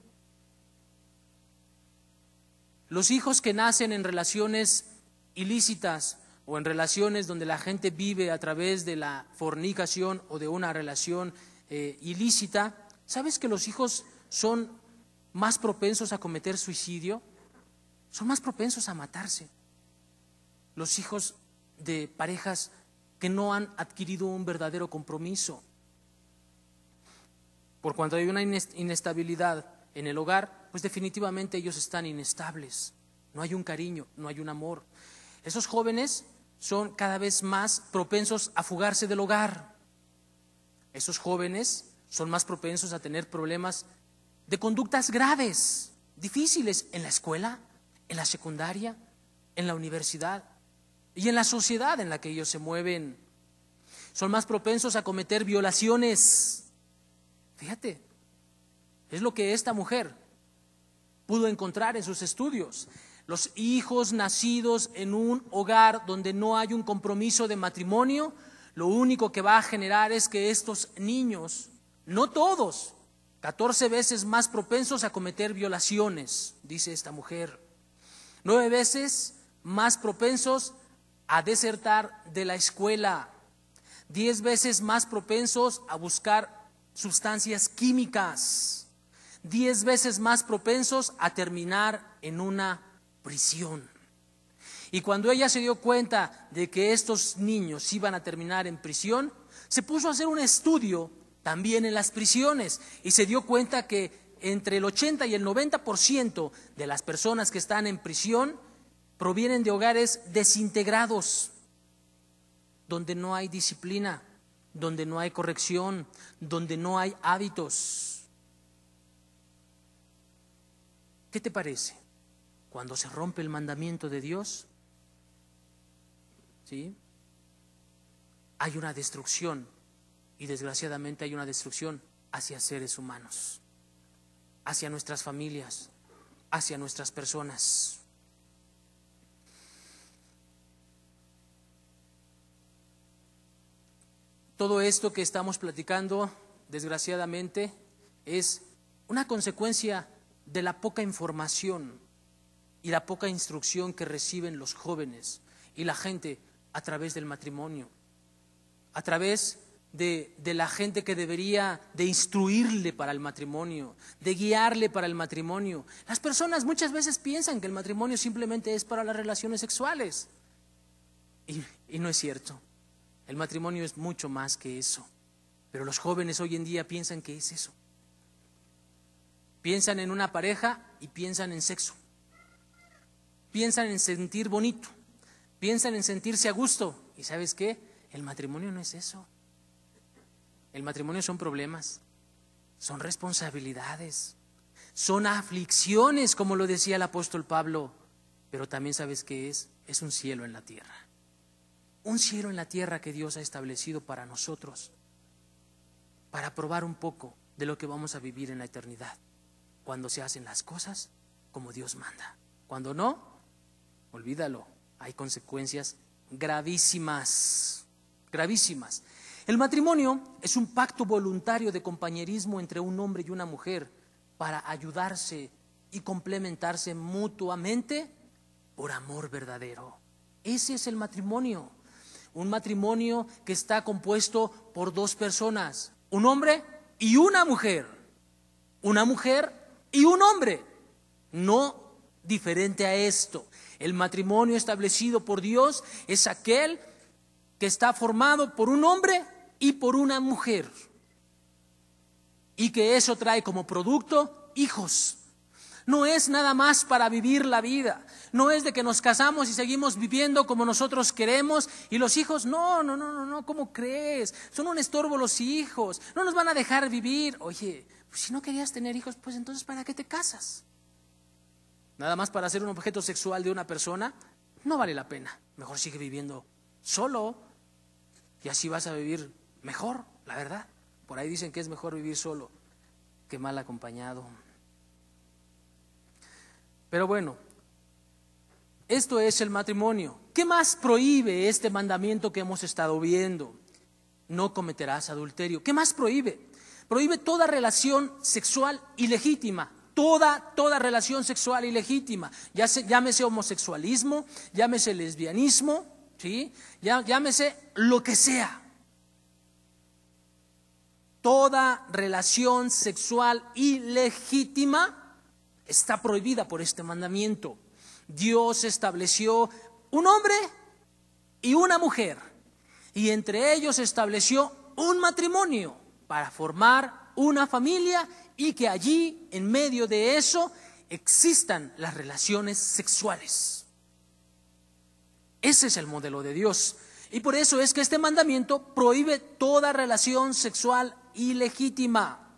Los hijos que nacen en relaciones ilícitas o en relaciones donde la gente vive a través de la fornicación o de una relación ilícita, ¿sabes que los hijos son más propensos a cometer suicidio? Son más propensos a matarse. Los hijos de parejas que no han adquirido un verdadero compromiso. Por cuanto hay una inestabilidad en el hogar, pues definitivamente ellos están inestables. No hay un cariño, no hay un amor. Esos jóvenes son cada vez más propensos a fugarse del hogar. Esos jóvenes son más propensos a tener problemas de conductas graves, difíciles en la escuela, en la secundaria, en la universidad y en la sociedad en la que ellos se mueven. Son más propensos a cometer violaciones. Fíjate, es lo que esta mujer pudo encontrar en sus estudios. Los hijos nacidos en un hogar donde no hay un compromiso de matrimonio, lo único que va a generar es que estos niños, no todos, 14 veces más propensos a cometer violaciones, dice esta mujer. 9 veces más propensos a desertar de la escuela. 10 veces más propensos a buscar sustancias químicas. 10 veces más propensos a terminar en una prisión. Y cuando ella se dio cuenta de que estos niños iban a terminar en prisión, se puso a hacer un estudio también en las prisiones y se dio cuenta que entre el 80 y el 90% de las personas que están en prisión provienen de hogares desintegrados, donde no hay disciplina, donde no hay corrección, donde no hay hábitos. ¿Qué te parece? Cuando se rompe el mandamiento de Dios, ¿sí?, hay una destrucción, y desgraciadamente hay una destrucción hacia seres humanos, hacia nuestras familias, hacia nuestras personas. Todo esto que estamos platicando, desgraciadamente, es una consecuencia de la poca información y la poca instrucción que reciben los jóvenes y la gente a través del matrimonio, a través de la gente que debería de instruirle para el matrimonio, de guiarle para el matrimonio. Las personas muchas veces piensan que el matrimonio simplemente es para las relaciones sexuales y no es cierto. El matrimonio es mucho más que eso, pero los jóvenes hoy en día piensan que es eso. Piensan en una pareja y piensan en sexo. Piensan en sentir bonito, piensan en sentirse a gusto. ¿Y sabes qué? El matrimonio no es eso. El matrimonio son problemas, son responsabilidades, son aflicciones, como lo decía el apóstol Pablo. Pero también sabes qué es un cielo en la tierra. Un cielo en la tierra que Dios ha establecido para nosotros, para probar un poco de lo que vamos a vivir en la eternidad, cuando se hacen las cosas como Dios manda. Cuando no, olvídalo, hay consecuencias gravísimas, gravísimas. El matrimonio es un pacto voluntario de compañerismo entre un hombre y una mujer para ayudarse y complementarse mutuamente por amor verdadero. Ese es el matrimonio. Un matrimonio que está compuesto por dos personas, un hombre y una mujer y un hombre, no diferente a esto. El matrimonio establecido por Dios es aquel que está formado por un hombre y por una mujer, y que eso trae como producto hijos. No es nada más para vivir la vida, no es de que nos casamos y seguimos viviendo como nosotros queremos y los hijos, no, ¿cómo crees? Son un estorbo los hijos, no nos van a dejar vivir. Oye, pues si no querías tener hijos, pues entonces ¿para qué te casas? Nada más para ser un objeto sexual de una persona, no vale la pena. Mejor sigue viviendo solo y así vas a vivir mejor, la verdad. Por ahí dicen que es mejor vivir solo qué mal acompañado. Pero bueno, esto es el matrimonio. ¿Qué más prohíbe este mandamiento que hemos estado viendo? No cometerás adulterio. ¿Qué más prohíbe? Prohíbe toda relación sexual ilegítima. Toda relación sexual ilegítima. Llámese homosexualismo, llámese lesbianismo, ¿sí? Llámese lo que sea. Toda relación sexual ilegítima está prohibida por este mandamiento. Dios estableció un hombre y una mujer, y entre ellos estableció un matrimonio para formar una familia y que allí, en medio de eso, existan las relaciones sexuales. Ese es el modelo de Dios. Y por eso es que este mandamiento prohíbe toda relación sexual ilegítima.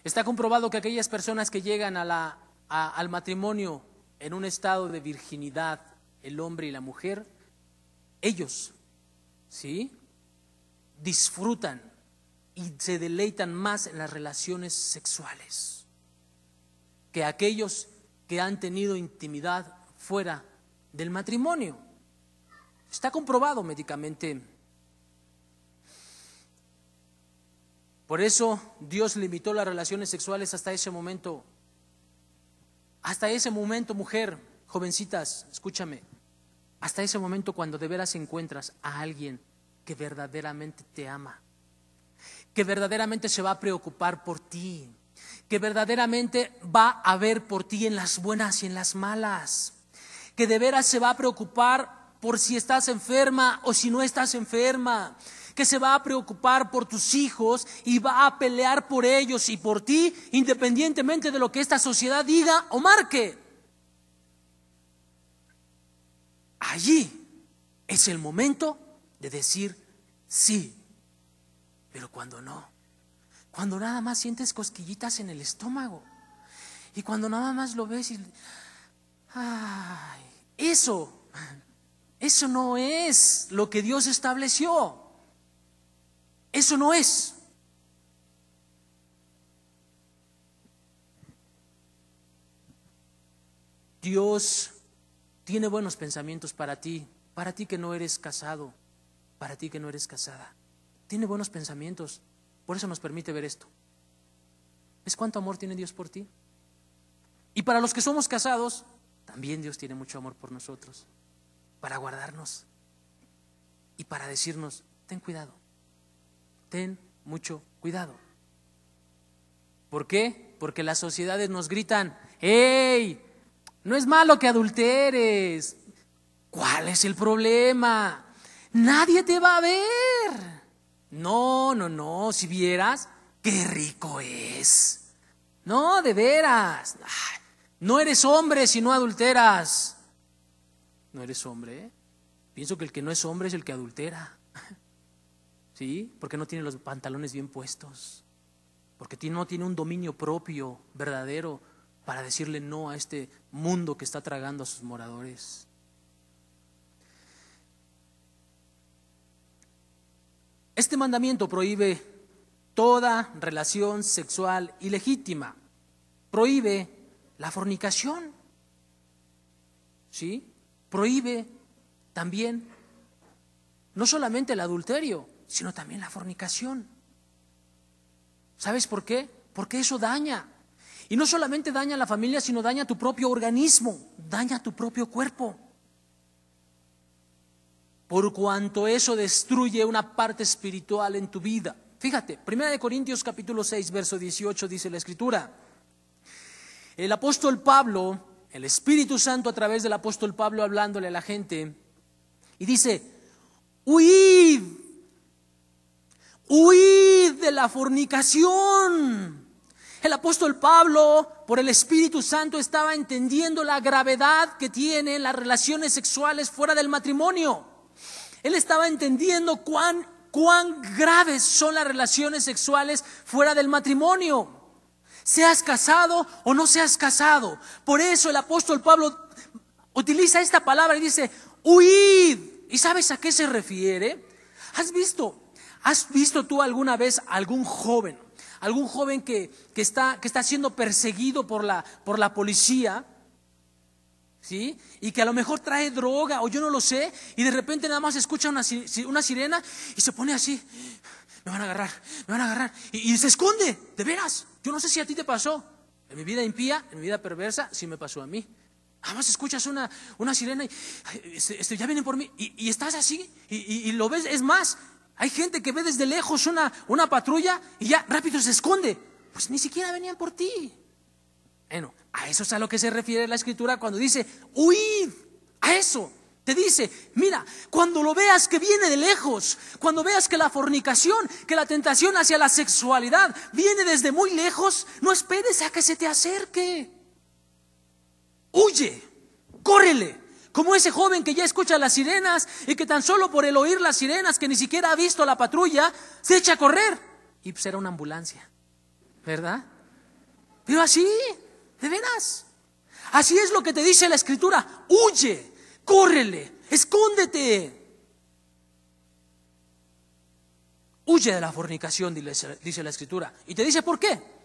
Está comprobado que aquellas personas que llegan al matrimonio en un estado de virginidad, el hombre y la mujer, ellos, ¿sí?, disfrutan y se deleitan más en las relaciones sexuales que aquellos que han tenido intimidad fuera del matrimonio. Está comprobado médicamente. Por eso Dios limitó las relaciones sexuales hasta ese momento. Hasta ese momento, mujer, jovencitas, escúchame. Hasta ese momento cuando de veras encuentras a alguien que verdaderamente te ama, que verdaderamente se va a preocupar por ti, que verdaderamente va a ver por ti en las buenas y en las malas, que de veras se va a preocupar por si estás enferma o si no estás enferma, que se va a preocupar por tus hijos y va a pelear por ellos y por ti, independientemente de lo que esta sociedad diga o marque. Allí es el momento de decir sí. Pero cuando no, cuando nada más sientes cosquillitas en el estómago y cuando nada más lo ves y ay, eso no es lo que Dios estableció. Eso no es. Dios tiene buenos pensamientos para ti que no eres casado, para ti que no eres casada. Tiene buenos pensamientos, por eso nos permite ver esto. ¿Ves cuánto amor tiene Dios por ti? Y para los que somos casados, también Dios tiene mucho amor por nosotros, para guardarnos y para decirnos, ten cuidado. Ten mucho cuidado. ¿Por qué? Porque las sociedades nos gritan, ¡hey! No es malo que adulteres. ¿Cuál es el problema? Nadie te va a ver. No, si vieras, qué rico es. No, de veras. Ay, no eres hombre si no adulteras. ¿No eres hombre? Pienso que el que no es hombre es el que adultera. ¿Sí? Porque no tiene los pantalones bien puestos, porque no tiene un dominio propio, verdadero, para decirle no a este mundo que está tragando a sus moradores. Este mandamiento prohíbe toda relación sexual ilegítima, prohíbe la fornicación, ¿sí? Prohíbe también no solamente el adulterio, sino también la fornicación. ¿Sabes por qué? Porque eso daña. Y no solamente daña a la familia, sino daña a tu propio organismo, daña a tu propio cuerpo. Por cuanto eso destruye una parte espiritual en tu vida. Fíjate, 1 Corintios capítulo 6, verso 18 dice la Escritura. El apóstol Pablo, el Espíritu Santo a través del apóstol Pablo hablándole a la gente, y dice, huid de la fornicación. El apóstol Pablo, por el Espíritu Santo, estaba entendiendo la gravedad que tienen las relaciones sexuales fuera del matrimonio. Él estaba entendiendo cuán graves son las relaciones sexuales fuera del matrimonio. Seas casado o no seas casado. Por eso el apóstol Pablo utiliza esta palabra y dice, huid. ¿Y sabes a qué se refiere? ¿Has visto ¿Has visto tú alguna vez algún joven que está siendo perseguido por la policía? ¿Sí? Y que a lo mejor trae droga o yo no lo sé, y de repente nada más escucha una sirena y se pone así: me van a agarrar, y se esconde, de veras. Yo no sé si a ti te pasó. En mi vida impía, en mi vida perversa, sí me pasó a mí. Nada más escuchas una sirena y ya vienen por mí, y estás así y lo ves. Es más, hay gente que ve desde lejos una patrulla y ya rápido se esconde. Pues ni siquiera venían por ti. Bueno, a eso es a lo que se refiere la Escritura cuando dice huid. A eso te dice: mira, cuando lo veas que viene de lejos, cuando veas que la fornicación, que la tentación hacia la sexualidad viene desde muy lejos, no esperes a que se te acerque. Huye, córrele, como ese joven que ya escucha las sirenas y que tan solo por el oír las sirenas, que ni siquiera ha visto la patrulla, se echa a correr. Y pues era una ambulancia, ¿verdad? Pero así, de veras, así es lo que te dice la Escritura: huye, córrele, escóndete. Huye de la fornicación, dice la Escritura. Y te dice por qué.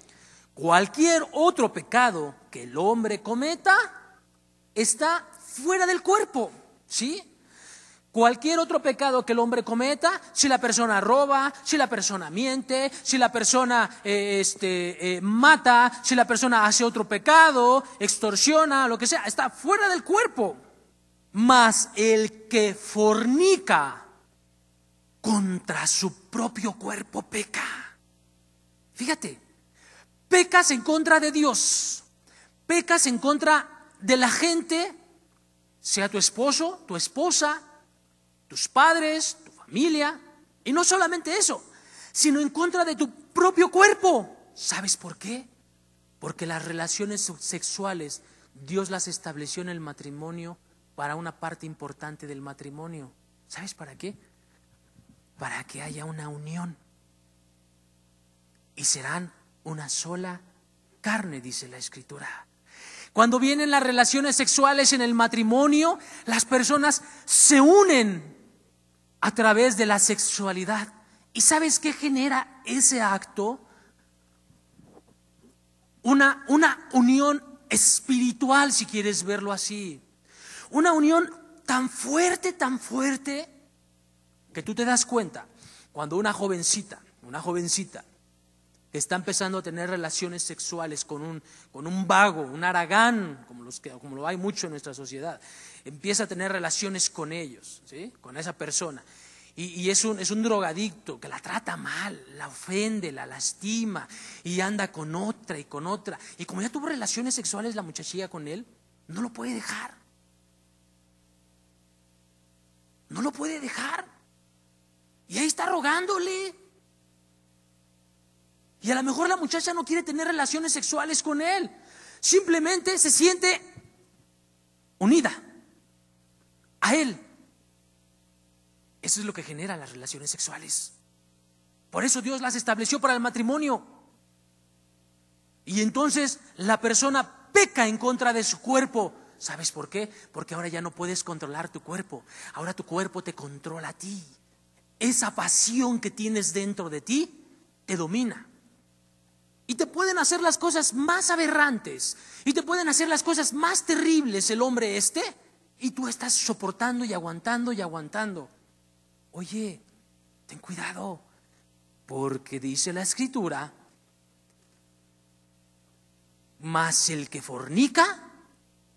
Cualquier otro pecado que el hombre cometa está fuera del cuerpo, ¿sí? Cualquier otro pecado que el hombre cometa, si la persona roba, si la persona miente, si la persona mata, si la persona hace otro pecado, extorsiona, lo que sea, está fuera del cuerpo. Mas el que fornica contra su propio cuerpo peca. Fíjate, pecas en contra de Dios, pecas en contra de la gente, sea tu esposo, tu esposa, tus padres, tu familia. Y no solamente eso, sino en contra de tu propio cuerpo. ¿Sabes por qué? Porque las relaciones sexuales Dios las estableció en el matrimonio para una parte importante del matrimonio. ¿Sabes para qué? Para que haya una unión. Y serán una sola carne, dice la Escritura. Cuando vienen las relaciones sexuales en el matrimonio, las personas se unen a través de la sexualidad. ¿Y sabes qué genera ese acto? Una unión espiritual, si quieres verlo así. Una unión tan fuerte, que tú te das cuenta cuando una jovencita que está empezando a tener relaciones sexuales con un vago, un haragán, como lo hay mucho en nuestra sociedad, empieza a tener relaciones con ellos, ¿sí? Con esa persona. Y es un drogadicto que la trata mal, la ofende, la lastima y anda con otra y con otra. Y como ya tuvo relaciones sexuales la muchachilla con él, no lo puede dejar. No lo puede dejar. Y ahí está rogándole. Y a lo mejor la muchacha no quiere tener relaciones sexuales con él. Simplemente se siente unida a él. Eso es lo que genera las relaciones sexuales. Por eso Dios las estableció para el matrimonio. Y entonces la persona peca en contra de su cuerpo. ¿Sabes por qué? Porque ahora ya no puedes controlar tu cuerpo. Ahora tu cuerpo te controla a ti. Esa pasión que tienes dentro de ti te domina. Y te pueden hacer las cosas más aberrantes. Y te pueden hacer las cosas más terribles el hombre y tú estás soportando y aguantando y aguantando. Oye, ten cuidado, porque dice la Escritura: mas el que fornica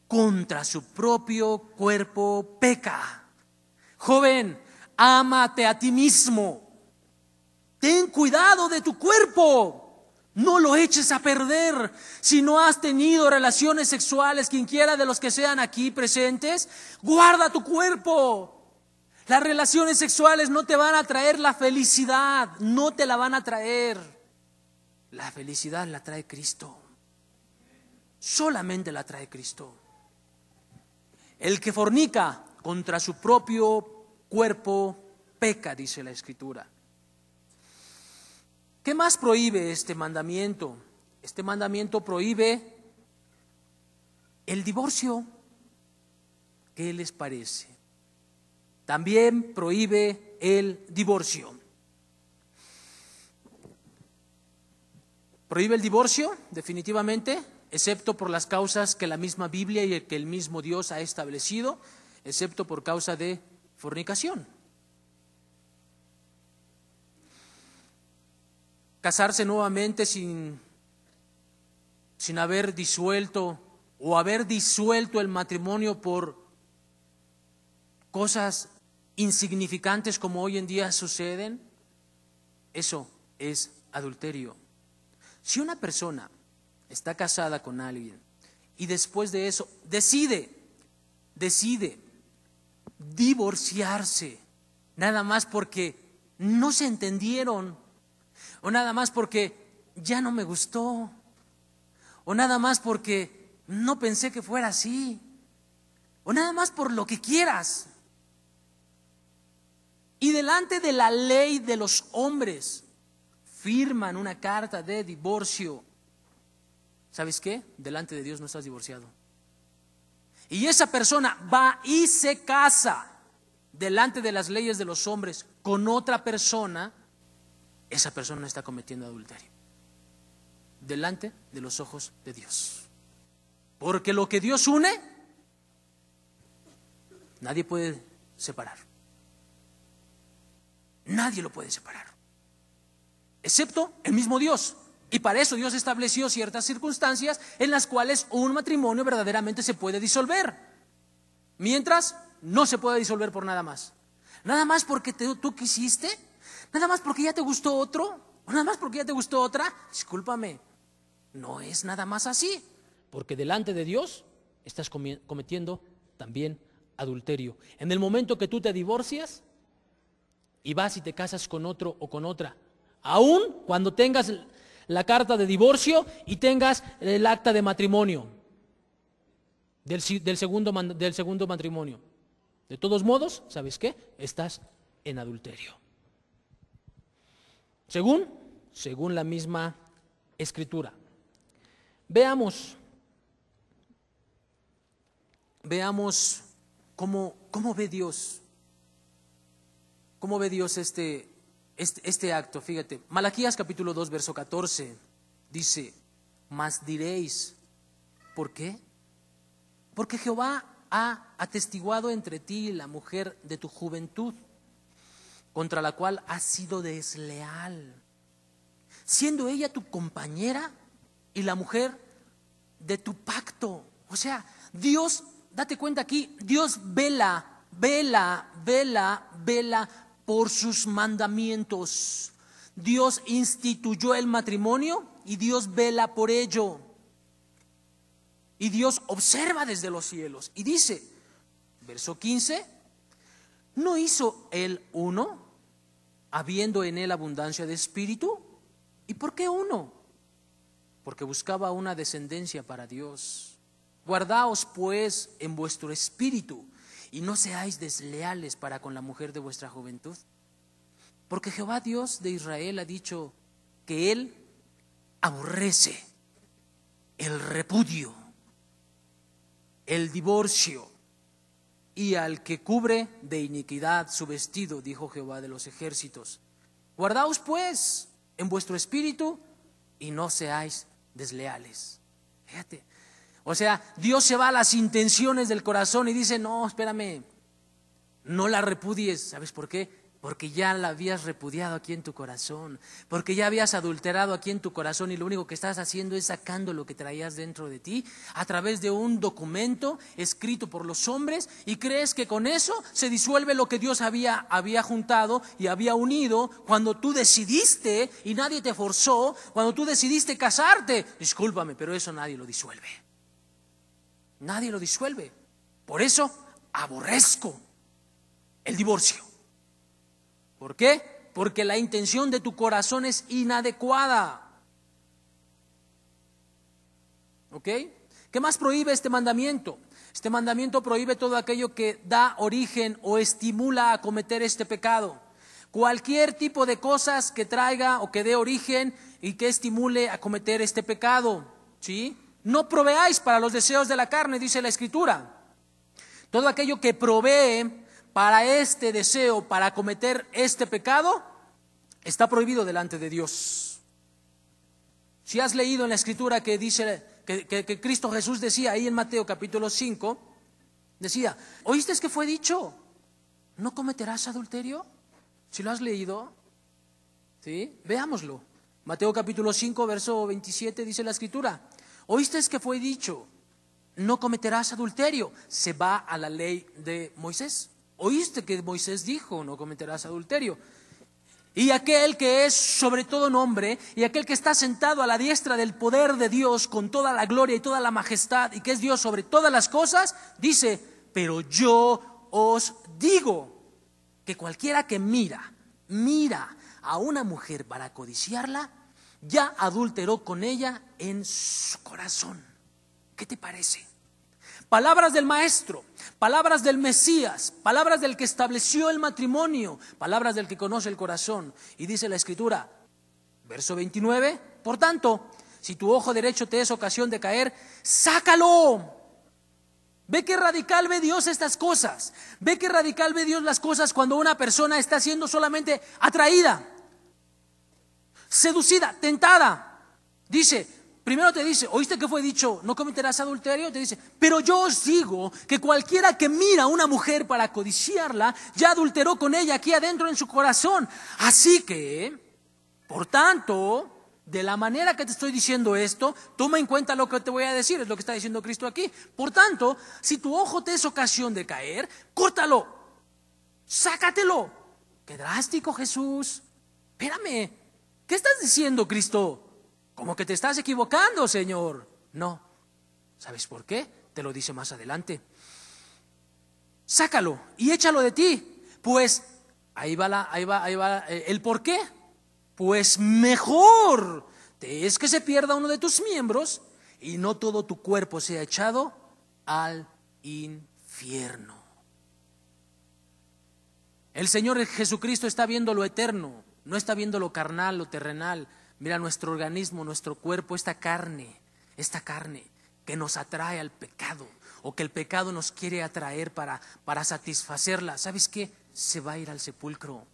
contra su propio cuerpo peca. Joven, ámate a ti mismo. Ten cuidado de tu cuerpo. No lo eches a perder. Si no has tenido relaciones sexuales, quien quiera de los que sean aquí presentes, guarda tu cuerpo. Las relaciones sexuales no te van a traer la felicidad, no te la van a traer. La felicidad la trae Cristo. Solamente la trae Cristo. El que fornica contra su propio cuerpo peca, dice la Escritura. ¿Qué más prohíbe este mandamiento? Este mandamiento prohíbe el divorcio. ¿Qué les parece? También prohíbe el divorcio. Prohíbe el divorcio, definitivamente, excepto por las causas que la misma Biblia y que el mismo Dios ha establecido, excepto por causa de fornicación. Casarse nuevamente sin haber disuelto o haber disuelto el matrimonio por cosas insignificantes como hoy en día suceden, eso es adulterio. Si una persona está casada con alguien y después de eso decide divorciarse, nada más porque no se entendieron, o nada más porque ya no me gustó, o nada más porque no pensé que fuera así, o nada más por lo que quieras, y delante de la ley de los hombres firman una carta de divorcio, ¿sabes qué? Delante de Dios no estás divorciado. Y esa persona va y se casa delante de las leyes de los hombres con otra persona, esa persona está cometiendo adulterio delante de los ojos de Dios. Porque lo que Dios une, nadie puede separar. Nadie lo puede separar, excepto el mismo Dios. Y para eso Dios estableció ciertas circunstancias en las cuales un matrimonio verdaderamente se puede disolver. Mientras, no se puede disolver por nada más. Nada más porque tú quisiste, nada más porque ya te gustó otro, o nada más porque ya te gustó otra. Discúlpame, no es nada más así. Porque delante de Dios estás cometiendo también adulterio. En el momento que tú te divorcias y vas y te casas con otro o con otra, aún cuando tengas la carta de divorcio y tengas el acta de matrimonio del segundo matrimonio, de todos modos, ¿sabes qué? Estás en adulterio. Según la misma Escritura. Veamos cómo ve Dios. ¿Cómo ve Dios este acto? Fíjate, Malaquías capítulo 2, verso 14, dice: mas diréis, ¿por qué? Porque Jehová ha atestiguado entre ti la mujer de tu juventud, contra la cual has sido desleal, siendo ella tu compañera y la mujer de tu pacto. O sea, Dios, date cuenta aquí, Dios vela por sus mandamientos. Dios instituyó el matrimonio y Dios vela por ello. Y Dios observa desde los cielos. Y dice, verso 15, ¿no hizo él uno, habiendo en él abundancia de espíritu? ¿Y por qué uno? Porque buscaba una descendencia para Dios. Guardaos pues en vuestro espíritu, y no seáis desleales para con la mujer de vuestra juventud. Porque Jehová Dios de Israel ha dicho que Él aborrece el repudio, el divorcio, y al que cubre de iniquidad su vestido, dijo Jehová de los ejércitos. Guardaos pues en vuestro espíritu y no seáis desleales. Fíjate. O sea, Dios se va a las intenciones del corazón y dice, no, espérame, no la repudies. ¿Sabes por qué? Porque ya la habías repudiado aquí en tu corazón, porque ya habías adulterado aquí en tu corazón y lo único que estás haciendo es sacando lo que traías dentro de ti a través de un documento escrito por los hombres, y crees que con eso se disuelve lo que Dios había juntado y había unido cuando tú decidiste, y nadie te forzó, cuando tú decidiste casarte. Discúlpame, pero eso nadie lo disuelve. Nadie lo disuelve. Por eso aborrezco el divorcio. ¿Por qué? Porque la intención de tu corazón es inadecuada. ¿Ok? ¿Qué más prohíbe este mandamiento? Este mandamiento prohíbe todo aquello que da origen o estimula a cometer este pecado. Cualquier tipo de cosas que traiga o que dé origen y que estimule a cometer este pecado. ¿Sí? No proveáis para los deseos de la carne, dice la Escritura. Todo aquello que provee para este deseo, para cometer este pecado, está prohibido delante de Dios. Si has leído en la Escritura que dice que Cristo Jesús decía ahí en Mateo capítulo 5, decía, ¿oíste que fue dicho? ¿No cometerás adulterio? Si lo has leído, ¿sí? Veámoslo. Mateo capítulo 5, verso 27 dice la Escritura, ¿oíste que fue dicho? No cometerás adulterio. Se va a la ley de Moisés. ¿Oíste que Moisés dijo, no cometerás adulterio? Y aquel que es sobre todo nombre, y aquel que está sentado a la diestra del poder de Dios con toda la gloria y toda la majestad, y que es Dios sobre todas las cosas, dice, pero yo os digo que cualquiera que mira a una mujer para codiciarla, ya adulteró con ella en su corazón. ¿Qué te parece? Palabras del Maestro, palabras del Mesías, palabras del que estableció el matrimonio, palabras del que conoce el corazón. Y dice la Escritura, verso 29, por tanto, si tu ojo derecho te es ocasión de caer, sácalo. Ve qué radical ve Dios estas cosas. Ve qué radical ve Dios las cosas cuando una persona está siendo solamente atraída, seducida, tentada. Dice, primero te dice, ¿oíste que fue dicho, no cometerás adulterio? Te dice, pero yo os digo que cualquiera que mira a una mujer para codiciarla, ya adulteró con ella aquí adentro en su corazón. Así que, por tanto, de la manera que te estoy diciendo esto, toma en cuenta lo que te voy a decir, es lo que está diciendo Cristo aquí. Por tanto, si tu ojo te es ocasión de caer, córtalo, sácatelo. Qué drástico, Jesús. Espérame, ¿qué estás diciendo, Cristo? Como que te estás equivocando, Señor. No. ¿Sabes por qué? Te lo dice más adelante. Sácalo y échalo de ti. Pues, ahí va el por qué. Pues mejor te es que se pierda uno de tus miembros y no todo tu cuerpo sea echado al infierno. El Señor Jesucristo está viendo lo eterno, no está viendo lo carnal, lo terrenal. Mira nuestro organismo, nuestro cuerpo, esta carne que nos atrae al pecado o que el pecado nos quiere atraer para satisfacerla. ¿Sabes qué? Se va a ir al sepulcro,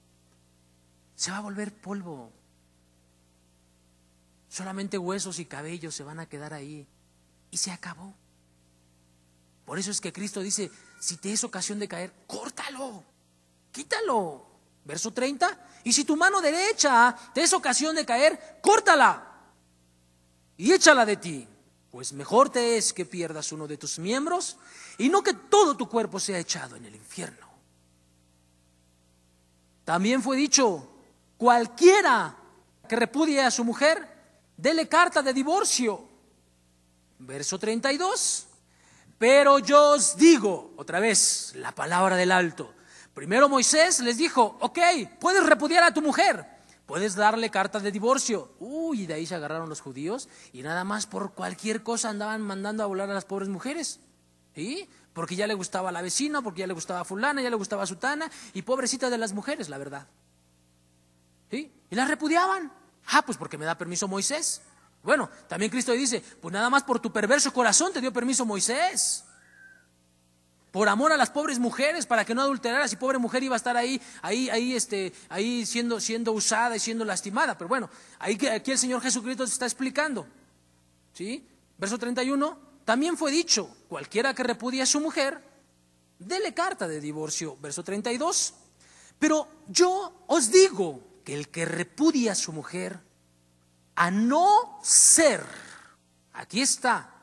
se va a volver polvo. Solamente huesos y cabellos se van a quedar ahí y se acabó. Por eso es que Cristo dice, si te es ocasión de caer, córtalo, quítalo. Verso 30, y si tu mano derecha te es ocasión de caer, córtala y échala de ti, pues mejor te es que pierdas uno de tus miembros y no que todo tu cuerpo sea echado en el infierno. También fue dicho, cualquiera que repudie a su mujer, dele carta de divorcio. Verso 32, pero yo os digo, otra vez, la palabra del alto. Primero Moisés les dijo, ok, puedes repudiar a tu mujer, puedes darle carta de divorcio. Y de ahí se agarraron los judíos y nada más por cualquier cosa andaban mandando a volar a las pobres mujeres. ¿Sí? Porque ya le gustaba a la vecina, porque ya le gustaba a fulana, ya le gustaba a sutana, y pobrecitas de las mujeres, la verdad. ¿Sí? Y las repudiaban. Pues porque me da permiso Moisés. Bueno, también Cristo dice, pues nada más por tu perverso corazón te dio permiso Moisés. Por amor a las pobres mujeres, para que no adulteraras, y pobre mujer iba a estar ahí siendo usada y siendo lastimada. Pero bueno, aquí el Señor Jesucristo se está explicando. ¿Sí? Verso 31, también fue dicho, cualquiera que repudie a su mujer, dele carta de divorcio. Verso 32, pero yo os digo que el que repudia a su mujer, a no ser, aquí está,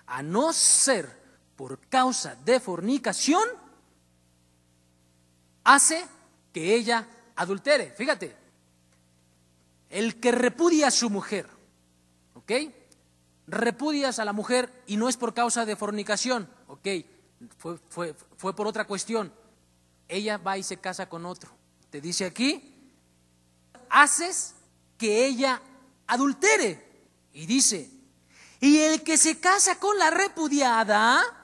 a no ser por causa de fornicación, hace que ella adultere. Fíjate, el que repudia a su mujer, ¿ok? Repudias a la mujer y no es por causa de fornicación, ¿ok? Fue por otra cuestión. Ella va y se casa con otro. Te dice aquí, haces que ella adultere. Y dice, y el que se casa con la repudiada,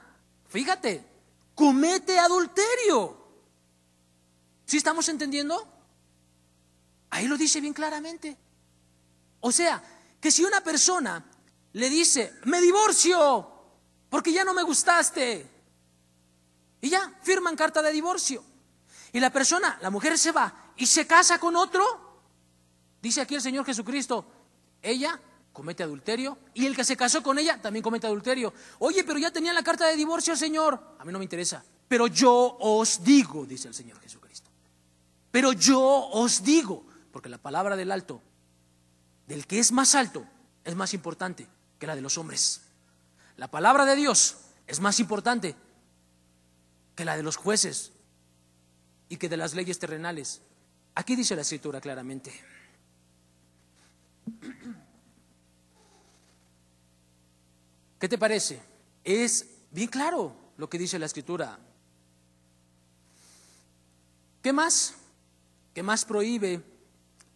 fíjate, comete adulterio. ¿Sí estamos entendiendo? Ahí lo dice bien claramente. O sea, que si una persona le dice, me divorcio porque ya no me gustaste, y ya firman carta de divorcio, y la persona, la mujer se va y se casa con otro, dice aquí el Señor Jesucristo, ella comete adulterio, y el que se casó con ella también comete adulterio. Oye, pero ya tenía la carta de divorcio, Señor. A mí no me interesa. Pero yo os digo, dice el Señor Jesucristo. Pero yo os digo, porque la palabra del alto, del que es más alto, es más importante que la de los hombres. La palabra de Dios es más importante que la de los jueces y que de las leyes terrenales. Aquí dice la Escritura claramente. ¿Qué te parece? Es bien claro lo que dice la Escritura. ¿Qué más? ¿Qué más prohíbe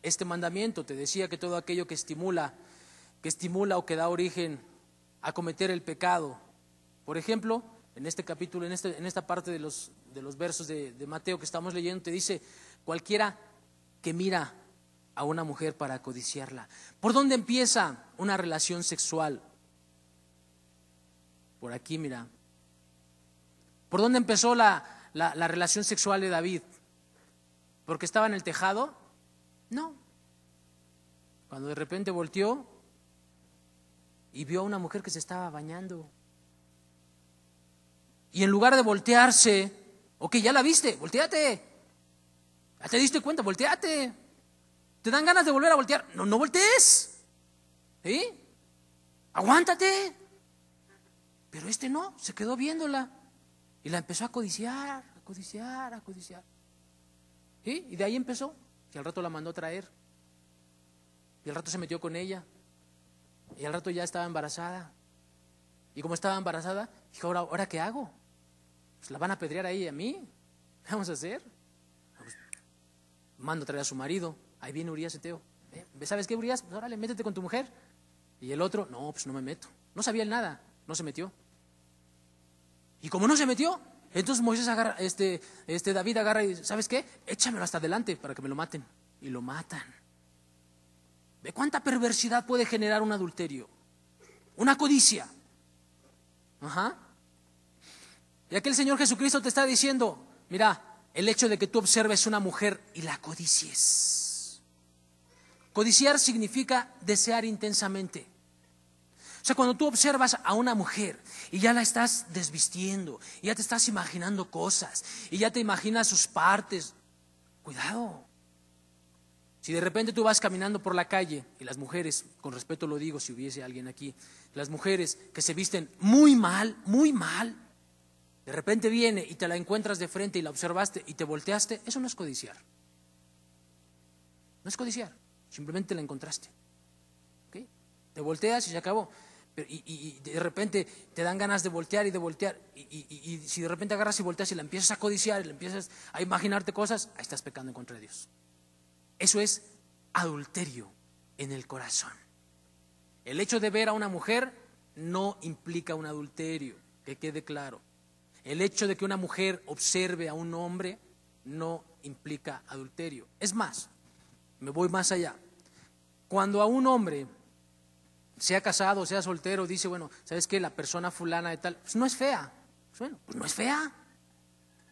este mandamiento? Te decía que todo aquello que estimula o que da origen a cometer el pecado. Por ejemplo, en este capítulo, en esta parte de los versos de Mateo que estamos leyendo, te dice: cualquiera que mira a una mujer para codiciarla. ¿Por dónde empieza una relación sexual? Por aquí, mira. ¿Por dónde empezó la relación sexual de David? ¿Porque estaba en el tejado? No. Cuando de repente volteó y vio a una mujer que se estaba bañando. Y en lugar de voltearse, ok, ya la viste, volteate. Ya te diste cuenta, volteate. ¿Te dan ganas de volver a voltear? No, no voltees. ¿Sí? Aguántate. Pero este no, se quedó viéndola. Y la empezó a codiciar, a codiciar, a codiciar. ¿Sí? Y de ahí empezó. Y al rato la mandó a traer. Y al rato se metió con ella. Y al rato ya estaba embarazada. Y como estaba embarazada, dijo: ¿ahora qué hago? Pues la van a apedrear a ella y a mí. ¿Qué vamos a hacer? Pues, mando a traer a su marido. Ahí viene Urías Eteo. ¿Sabes qué, Urías? Pues órale, métete con tu mujer. Y el otro: no, pues no me meto. No sabía él nada, no se metió. Y como no se metió, entonces Moisés agarra, David agarra y dice: ¿sabes qué? Échamelo hasta adelante para que me lo maten. Y lo matan. ¿De cuánta perversidad puede generar un adulterio? Una codicia. Ajá. Y aquí el Señor Jesucristo te está diciendo: mira, el hecho de que tú observes una mujer y la codicies. Codiciar significa desear intensamente. O sea, cuando tú observas a una mujer y ya la estás desvistiendo, y ya te estás imaginando cosas, y ya te imaginas sus partes, cuidado. Si de repente tú vas caminando por la calle y las mujeres, con respeto lo digo si hubiese alguien aquí, las mujeres que se visten muy mal, de repente viene y te la encuentras de frente y la observaste y te volteaste, eso no es codiciar. No es codiciar, simplemente la encontraste. ¿Okay? Te volteas y se acabó. Y de repente te dan ganas de voltear y de voltear. Y si de repente agarras y volteas y la empiezas a codiciar y la empiezas a imaginarte cosas, ahí estás pecando en contra de Dios. Eso es adulterio en el corazón. El hecho de ver a una mujer no implica un adulterio, que quede claro. El hecho de que una mujer observe a un hombre no implica adulterio. Es más, me voy más allá. Cuando a un hombre, sea casado, sea soltero, dice: bueno, ¿sabes qué? La persona fulana de tal, pues no es fea. Bueno, pues no es fea.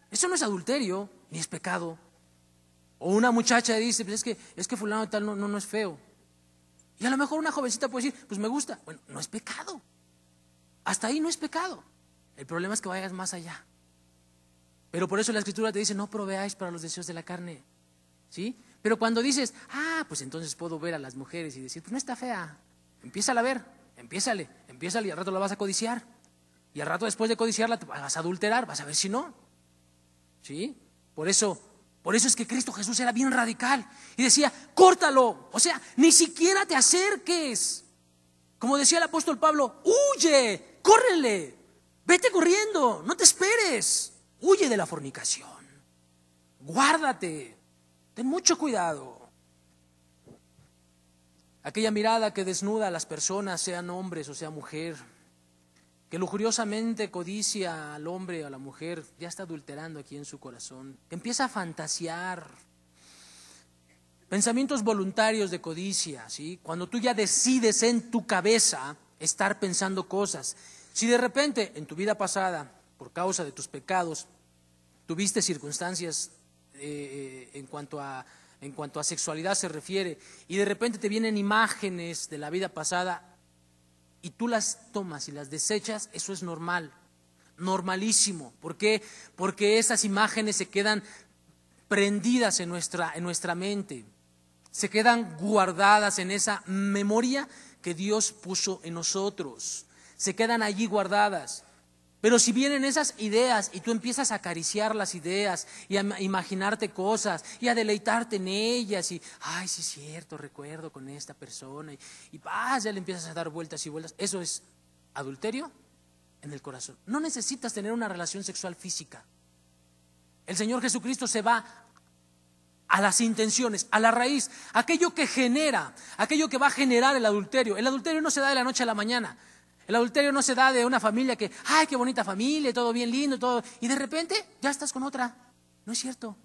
Eso no es adulterio, ni es pecado. O una muchacha dice: pues es que fulano de tal no es feo. Y a lo mejor una jovencita puede decir: pues me gusta. Bueno, no es pecado. Hasta ahí no es pecado. El problema es que vayas más allá. Pero por eso la Escritura te dice: no proveáis para los deseos de la carne. ¿Sí? Pero cuando dices: pues entonces puedo ver a las mujeres y decir: pues no está fea. Empiézala a ver, empiézale y al rato la vas a codiciar. Y al rato después de codiciarla te vas a adulterar, vas a ver si no. ¿Sí? Por eso es que Cristo Jesús era bien radical y decía: córtalo, o sea, ni siquiera te acerques. Como decía el apóstol Pablo: huye, córrele, vete corriendo, no te esperes, huye de la fornicación, guárdate, ten mucho cuidado. Aquella mirada que desnuda a las personas, sean hombres o sea mujer, que lujuriosamente codicia al hombre o a la mujer, ya está adulterando aquí en su corazón, que empieza a fantasear. Pensamientos voluntarios de codicia, ¿sí? Cuando tú ya decides en tu cabeza estar pensando cosas. Si de repente en tu vida pasada, por causa de tus pecados, tuviste circunstancias en cuanto a en cuanto a sexualidad se refiere, y de repente te vienen imágenes de la vida pasada y tú las tomas y las desechas, eso es normal, normalísimo. ¿Por qué? Porque esas imágenes se quedan prendidas en nuestra mente, se quedan guardadas en esa memoria que Dios puso en nosotros, se quedan allí guardadas. Pero si vienen esas ideas y tú empiezas a acariciar las ideas y a imaginarte cosas y a deleitarte en ellas y, ay, sí es cierto, recuerdo con esta persona y ya le empiezas a dar vueltas y vueltas, eso es adulterio en el corazón. No necesitas tener una relación sexual física. El Señor Jesucristo se va a las intenciones, a la raíz, aquello que genera, aquello que va a generar el adulterio. El adulterio no se da de la noche a la mañana. El adulterio no se da de una familia que, ay, qué bonita familia, todo bien lindo, todo, y de repente ya estás con otra. No es cierto.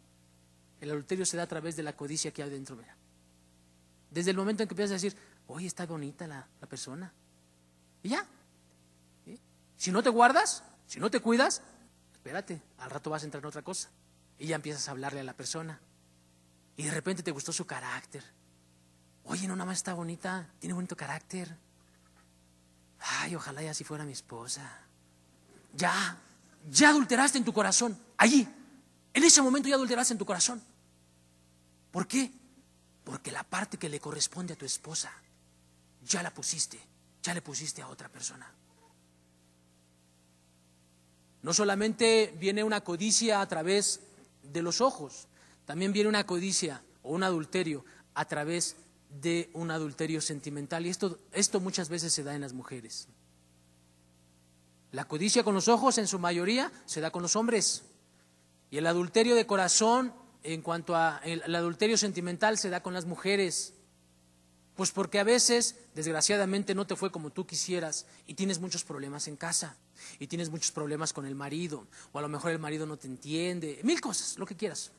El adulterio se da a través de la codicia que hay dentro. Mira. Desde el momento en que empiezas a decir, oye, está bonita la persona. Y ya. ¿Sí? Si no te guardas, si no te cuidas, espérate, al rato vas a entrar en otra cosa. Y ya empiezas a hablarle a la persona. Y de repente te gustó su carácter. Oye, no, nada más está bonita, tiene bonito carácter. Ay, ojalá ya así fuera mi esposa. Ya adulteraste en tu corazón. Allí, en ese momento ya adulteraste en tu corazón. ¿Por qué? Porque la parte que le corresponde a tu esposa ya la pusiste, ya le pusiste a otra persona. No solamente viene una codicia a través de los ojos, también viene una codicia o un adulterio a través de un adulterio sentimental. Y esto muchas veces se da en las mujeres. La codicia con los ojos en su mayoría se da con los hombres. Y el adulterio de corazón, en cuanto a el adulterio sentimental, se da con las mujeres. Pues porque a veces, desgraciadamente, no te fue como tú quisieras y tienes muchos problemas en casa y tienes muchos problemas con el marido, o a lo mejor el marido no te entiende, mil cosas, lo que quieras.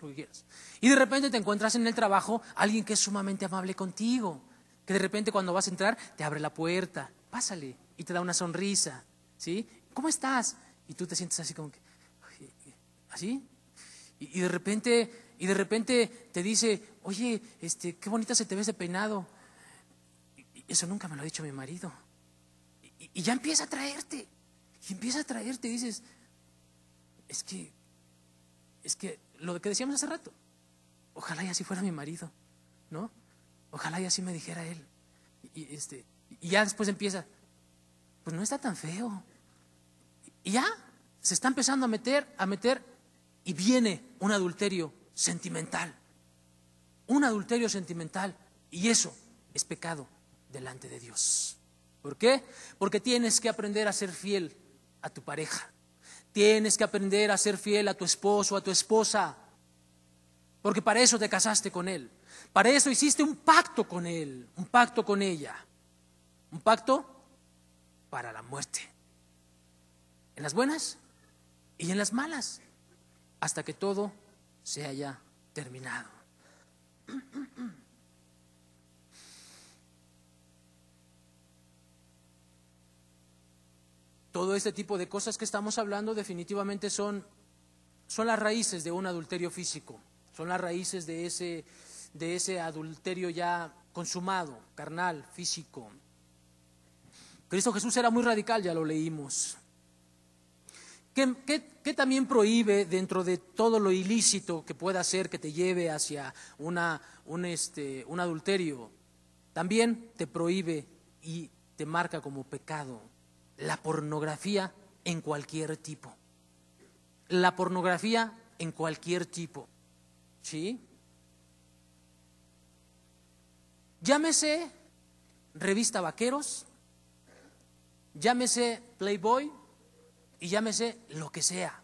Y de repente te encuentras en el trabajo alguien que es sumamente amable contigo, que de repente cuando vas a entrar te abre la puerta, pásale, y te da una sonrisa, ¿sí? ¿Cómo estás? Y tú te sientes así como que, ¿así? Y de repente te dice, oye, qué bonita se te ve ese peinado. Eso nunca me lo ha dicho mi marido. Y ya empieza a traerte. Y dices, es que lo que decíamos hace rato, ojalá y así fuera mi marido, ¿no? Ojalá y así me dijera él. Y ya después empieza, pues no está tan feo. Y ya se está empezando a meter, y viene un adulterio sentimental. Un adulterio sentimental. Y eso es pecado delante de Dios. ¿Por qué? Porque tienes que aprender a ser fiel a tu pareja. Tienes que aprender a ser fiel a tu esposo, a tu esposa. Porque para eso te casaste con él. Para eso hiciste un pacto con él, un pacto con ella. Un pacto para la muerte. En las buenas y en las malas. Hasta que todo se haya terminado. Todo este tipo de cosas que estamos hablando definitivamente son las raíces de un adulterio físico, son las raíces de ese adulterio ya consumado, carnal, físico. Cristo Jesús era muy radical, ya lo leímos. ¿Qué también prohíbe dentro de todo lo ilícito que pueda ser que te lleve hacia un adulterio? También te prohíbe y te marca como pecado la pornografía en cualquier tipo. La pornografía en cualquier tipo. ¿Sí? Llámese revista Vaqueros, llámese Playboy y llámese lo que sea.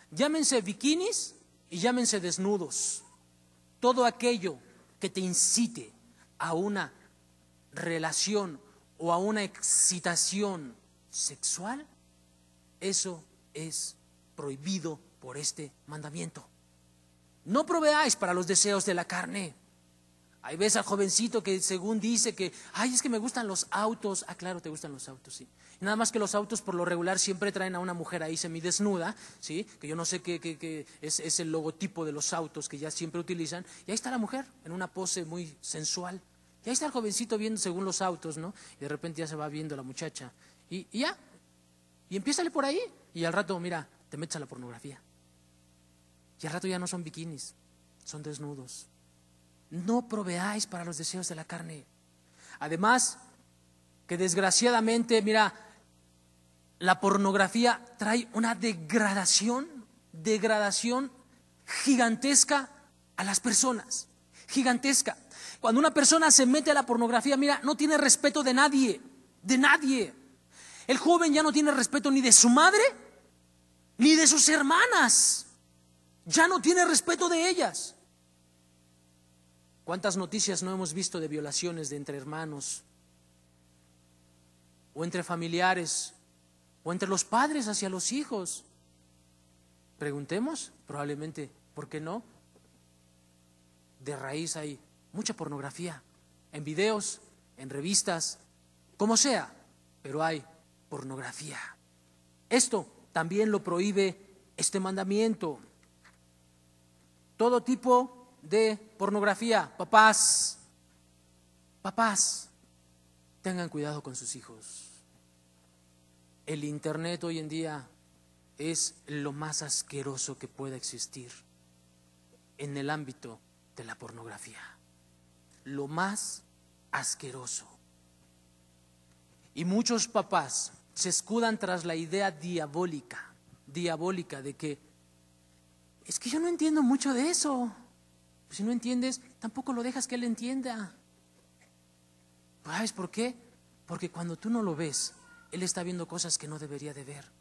Llámense bikinis y llámense desnudos. Todo aquello que te incite a una relación o a una excitación sexual, eso es prohibido por este mandamiento. No proveáis para los deseos de la carne. Ahí ves al jovencito que según dice que, ay, es que me gustan los autos. Ah, claro, te gustan los autos, sí. Y nada más que los autos por lo regular siempre traen a una mujer ahí semidesnuda, ¿sí? Que yo no sé qué es el logotipo de los autos que ya siempre utilizan. Y ahí está la mujer en una pose muy sensual. Y ahí está el jovencito viendo según los autos, ¿no? Y de repente ya se va viendo la muchacha. Y ya. Y empiézale por ahí. Y al rato, mira, te metes a la pornografía. Y al rato ya no son bikinis, son desnudos. No proveáis para los deseos de la carne. Además, que desgraciadamente, mira, la pornografía trae una degradación gigantesca a las personas. Gigantesca. Cuando una persona se mete a la pornografía, mira, no tiene respeto de nadie, de nadie. El joven ya no tiene respeto ni de su madre, ni de sus hermanas. Ya no tiene respeto de ellas. ¿Cuántas noticias no hemos visto de violaciones de entre hermanos, o entre familiares, o entre los padres hacia los hijos? Preguntemos, probablemente, ¿por qué no? De raíz hay mucha pornografía, en videos, en revistas, como sea, pero hay pornografía. Esto también lo prohíbe este mandamiento. Todo tipo de pornografía. Papás, tengan cuidado con sus hijos. El internet hoy en día es lo más asqueroso que pueda existir en el ámbito de la pornografía. Lo más asqueroso. Y muchos papás se escudan tras la idea diabólica de que es que yo no entiendo mucho de eso. Pues si no entiendes, tampoco lo dejas que él entienda. ¿Sabes por qué? Porque cuando tú no lo ves, él está viendo cosas que no debería de ver.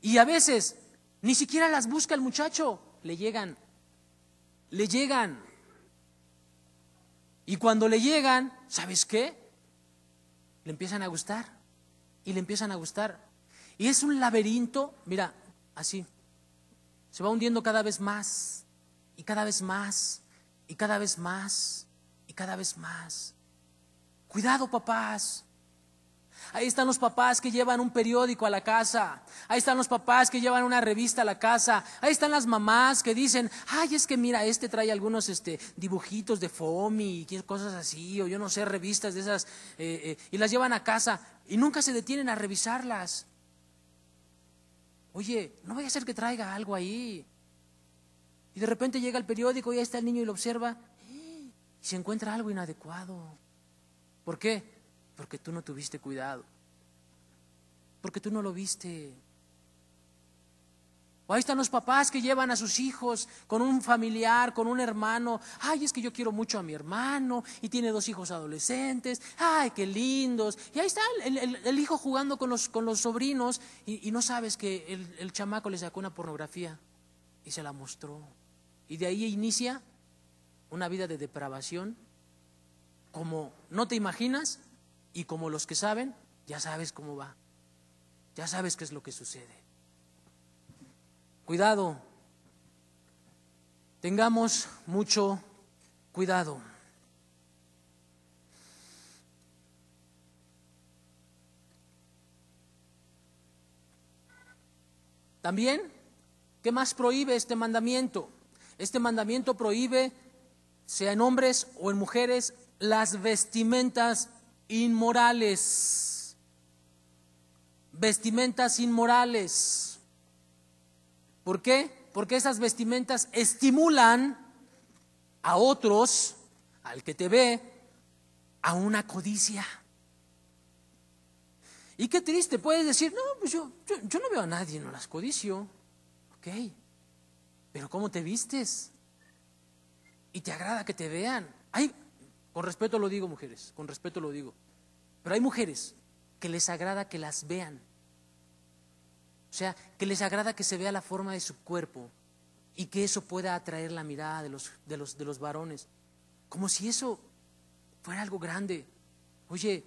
Y a veces ni siquiera las busca el muchacho, le llegan. Y cuando le llegan, ¿sabes qué? Le empiezan a gustar. Y le empiezan a gustar. Y es un laberinto, mira, así. Se va hundiendo cada vez más, y cada vez más, y cada vez más, y cada vez más. Cuidado, papás. Ahí están los papás que llevan un periódico a la casa. Ahí están los papás que llevan una revista a la casa. Ahí están las mamás que dicen, ay, es que mira, este trae algunos dibujitos de FOMI y cosas así, o yo no sé, revistas de esas, y las llevan a casa y nunca se detienen a revisarlas. Oye, no vaya a ser que traiga algo ahí. Y de repente llega el periódico y ahí está el niño y lo observa y se encuentra algo inadecuado. ¿Por qué? Porque tú no tuviste cuidado. Porque tú no lo viste. O ahí están los papás que llevan a sus hijos con un familiar, con un hermano. Ay, es que yo quiero mucho a mi hermano y tiene 2 hijos adolescentes. Ay, qué lindos. Y ahí está el hijo jugando con los sobrinos y no sabes que el chamaco le sacó una pornografía y se la mostró. Y de ahí inicia una vida de depravación como no te imaginas, y como los que saben, ya sabes cómo va. Ya sabes qué es lo que sucede. Cuidado, tengamos mucho cuidado. También, ¿qué más prohíbe este mandamiento? Este mandamiento prohíbe, sea en hombres o en mujeres, las vestimentas inmorales. Vestimentas inmorales. ¿Por qué? Porque esas vestimentas estimulan a otros, al que te ve, a una codicia. Y qué triste, puedes decir, no, pues yo no veo a nadie, no las codicio. Ok, pero ¿cómo te vistes? Y te agrada que te vean. Con respeto lo digo, mujeres, con respeto lo digo. Pero hay mujeres que les agrada que las vean. O sea, que les agrada que se vea la forma de su cuerpo y que eso pueda atraer la mirada de los varones. Como si eso fuera algo grande. Oye,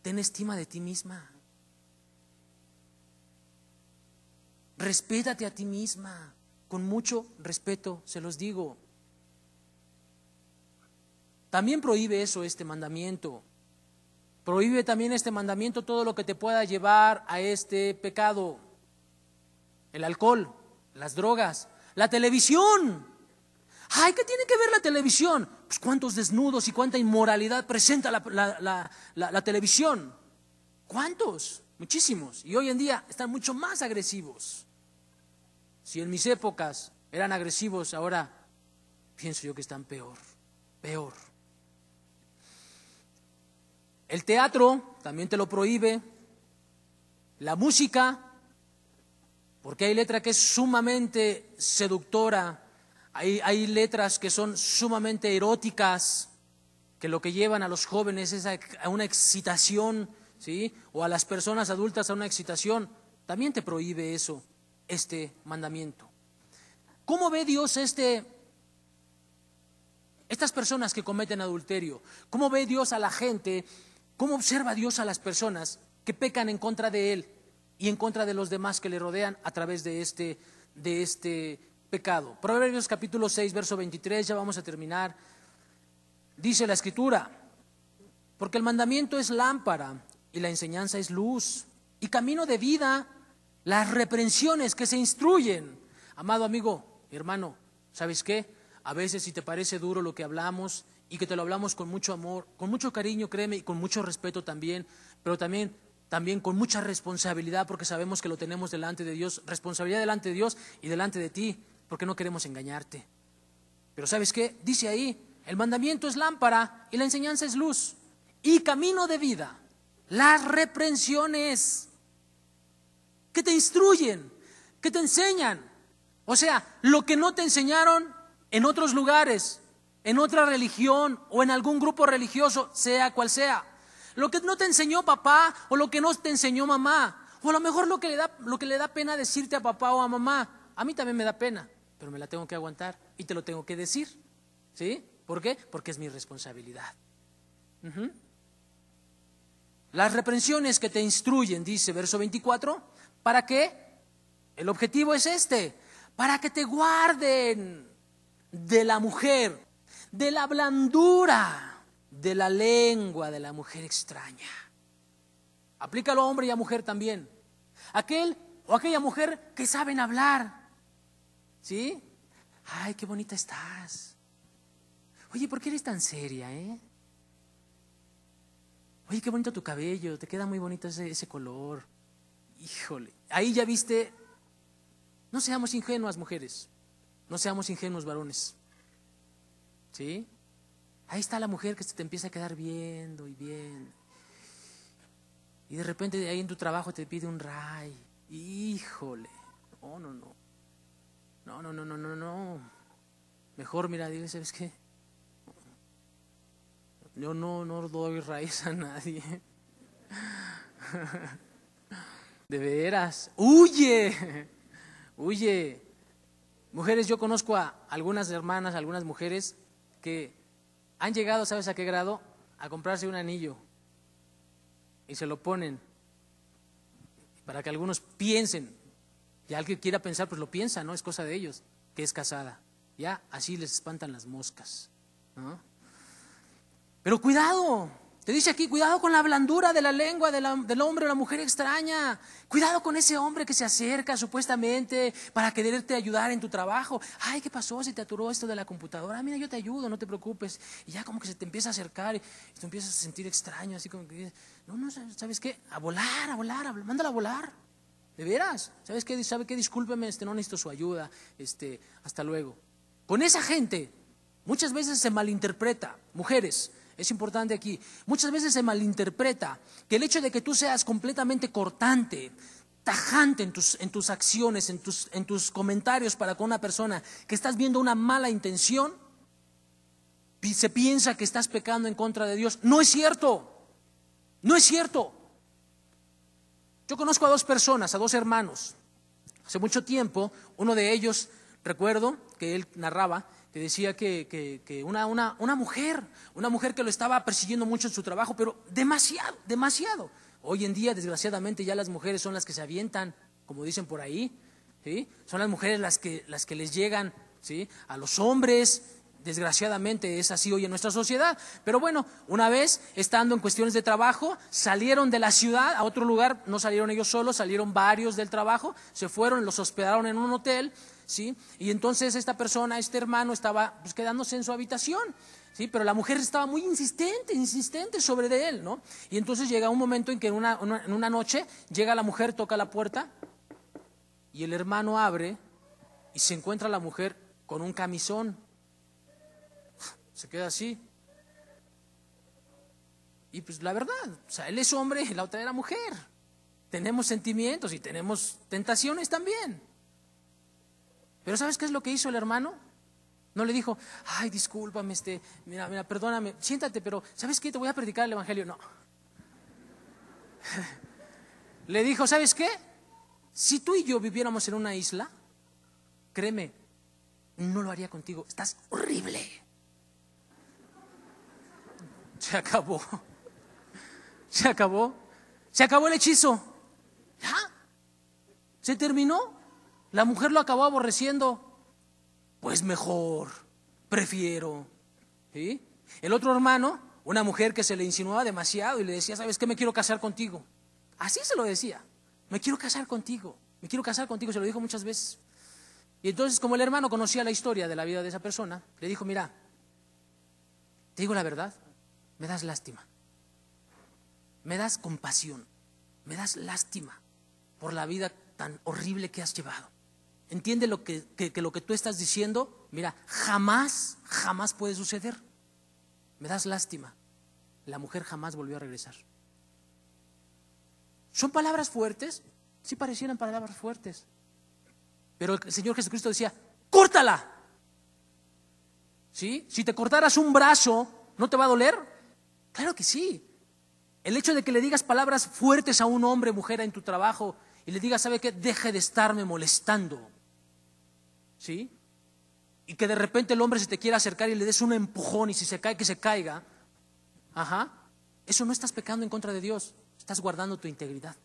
ten estima de ti misma. Respétate a ti misma. Con mucho respeto se los digo. También prohíbe eso este mandamiento. Prohíbe también este mandamiento todo lo que te pueda llevar a este pecado. El alcohol, las drogas, la televisión. Ay, ¿qué tiene que ver la televisión? Pues cuántos desnudos y cuánta inmoralidad presenta la televisión. ¿Cuántos? Muchísimos. Y hoy en día están mucho más agresivos. Si en mis épocas eran agresivos, ahora pienso yo que están peor. El teatro también te lo prohíbe. La música, porque hay letra que es sumamente seductora. Hay letras que son sumamente eróticas, que lo que llevan a los jóvenes es a una excitación, ¿sí? O a las personas adultas a una excitación. También te prohíbe eso, este mandamiento. ¿Cómo ve Dios estas personas que cometen adulterio? ¿Cómo ve Dios a la gente? ¿Cómo observa Dios a las personas que pecan en contra de Él y en contra de los demás que le rodean a través de este pecado? Proverbios capítulo 6, verso 23, ya vamos a terminar. Dice la Escritura: porque el mandamiento es lámpara y la enseñanza es luz y camino de vida, las reprensiones que se instruyen. Amado amigo, hermano, ¿sabes qué? A veces si te parece duro lo que hablamos y que te lo hablamos con mucho amor, con mucho cariño, créeme, y con mucho respeto también, pero también con mucha responsabilidad, porque sabemos que lo tenemos delante de Dios, responsabilidad delante de Dios y delante de ti, porque no queremos engañarte. Pero ¿sabes qué? Dice ahí, el mandamiento es lámpara y la enseñanza es luz y camino de vida. Las reprensiones que te instruyen, que te enseñan. O sea, lo que no te enseñaron en otros lugares, en otra religión o en algún grupo religioso, sea cual sea. Lo que no te enseñó papá o lo que no te enseñó mamá. O a lo mejor lo que le da pena decirte a papá o a mamá. A mí también me da pena, pero me la tengo que aguantar y te lo tengo que decir. ¿Sí? ¿Por qué? Porque es mi responsabilidad. Las reprensiones que te instruyen, dice verso 24, ¿para qué? El objetivo es para que te guarden de la mujer, de la blandura, de la lengua de la mujer extraña. Aplícalo a hombre y a mujer también. Aquel o aquella mujer que saben hablar. ¿Sí? Ay, qué bonita estás. Oye, ¿por qué eres tan seria, Oye, qué bonito tu cabello, te queda muy bonito ese color. Híjole, ahí ya viste. No seamos ingenuas, mujeres. No seamos ingenuos, varones. ¿Sí? Ahí está la mujer que se te empieza a quedar viendo y viendo. Y de repente ahí en tu trabajo te pide un ray. Híjole. No. Mejor, mira, dile, ¿sabes qué? Yo no doy raíz a nadie. De veras. ¡Huye! Mujeres, yo conozco a algunas hermanas, algunas mujeres que han llegado, ¿sabes a qué grado? A comprarse un anillo y se lo ponen para que algunos piensen, y alguien quiera pensar, pues lo piensa, ¿no? Es cosa de ellos, que es casada. Ya, así les espantan las moscas, ¿no? Pero cuidado, te dice aquí, cuidado con la blandura de la lengua del hombre o la mujer extraña. Cuidado con ese hombre que se acerca supuestamente para quererte ayudar en tu trabajo. Ay, ¿qué pasó? Se te aturó esto de la computadora. Mira, yo te ayudo, no te preocupes. Y ya como que se te empieza a acercar y te empiezas a sentir extraño, así como que, no, ¿sabes qué? A volar, mándala a volar. ¿De veras? ¿Sabes qué? ¿Sabe qué? Discúlpeme, no necesito su ayuda. Hasta luego. Con esa gente muchas veces se malinterpreta, mujeres. Es importante aquí, muchas veces se malinterpreta que el hecho de que tú seas completamente cortante, tajante en tus acciones, en tus comentarios para con una persona, que estás viendo una mala intención, se piensa que estás pecando en contra de Dios. No es cierto. Yo conozco a dos personas, a dos hermanos. Hace mucho tiempo, uno de ellos, recuerdo que él narraba, que decía que una mujer que lo estaba persiguiendo mucho en su trabajo, pero demasiado. Hoy en día, desgraciadamente, ya las mujeres son las que se avientan, como dicen por ahí, ¿sí? Son las mujeres las que les llegan, ¿sí? A los hombres, Desgraciadamente es así hoy en nuestra sociedad. Pero bueno, una vez estando en cuestiones de trabajo, salieron de la ciudad a otro lugar. No salieron ellos solos, salieron varios del trabajo, se fueron, los hospedaron en un hotel, ¿sí? Y entonces esta persona, este hermano, estaba pues quedándose en su habitación, ¿sí? Pero la mujer estaba muy insistente sobre de él, ¿no? Y entonces llega un momento en que en una noche llega la mujer, toca la puerta y el hermano abre y se encuentra la mujer con un camisón. Se queda así. Y pues la verdad, o sea, él es hombre y la otra era mujer. Tenemos sentimientos y tenemos tentaciones también. Pero ¿sabes qué es lo que hizo el hermano? No le dijo, ay, discúlpame, mira, perdóname, siéntate, pero ¿sabes qué? Te voy a predicar el evangelio. No. Le dijo, ¿sabes qué? Si tú y yo viviéramos en una isla, créeme, no lo haría contigo. Estás horrible. Se acabó. Se acabó. Se acabó el hechizo. ¿Ya? Se terminó. La mujer lo acabó aborreciendo. Pues mejor, prefiero. ¿Sí? El otro hermano, una mujer que se le insinuaba demasiado y le decía, ¿sabes qué? Me quiero casar contigo. Así se lo decía. Me quiero casar contigo. Me quiero casar contigo. Se lo dijo muchas veces. Y entonces, como el hermano conocía la historia de la vida de esa persona, le dijo, mira, te digo la verdad. Me das lástima, me das compasión, me das lástima por la vida tan horrible que has llevado. Entiende lo que lo que tú estás diciendo, mira, jamás puede suceder. Me das lástima. La mujer jamás volvió a regresar. ¿Son palabras fuertes? Sí parecieran palabras fuertes. Pero el Señor Jesucristo decía, ¡córtala! ¿Sí? Si te cortaras un brazo, ¿no te va a doler? Claro que sí. El hecho de que le digas palabras fuertes a un hombre, mujer en tu trabajo y le digas, ¿sabe qué? Deje de estarme molestando. ¿Sí? Y que de repente el hombre se te quiera acercar y le des un empujón y si se cae, que se caiga. Ajá. Eso no estás pecando en contra de Dios. Estás guardando tu integridad.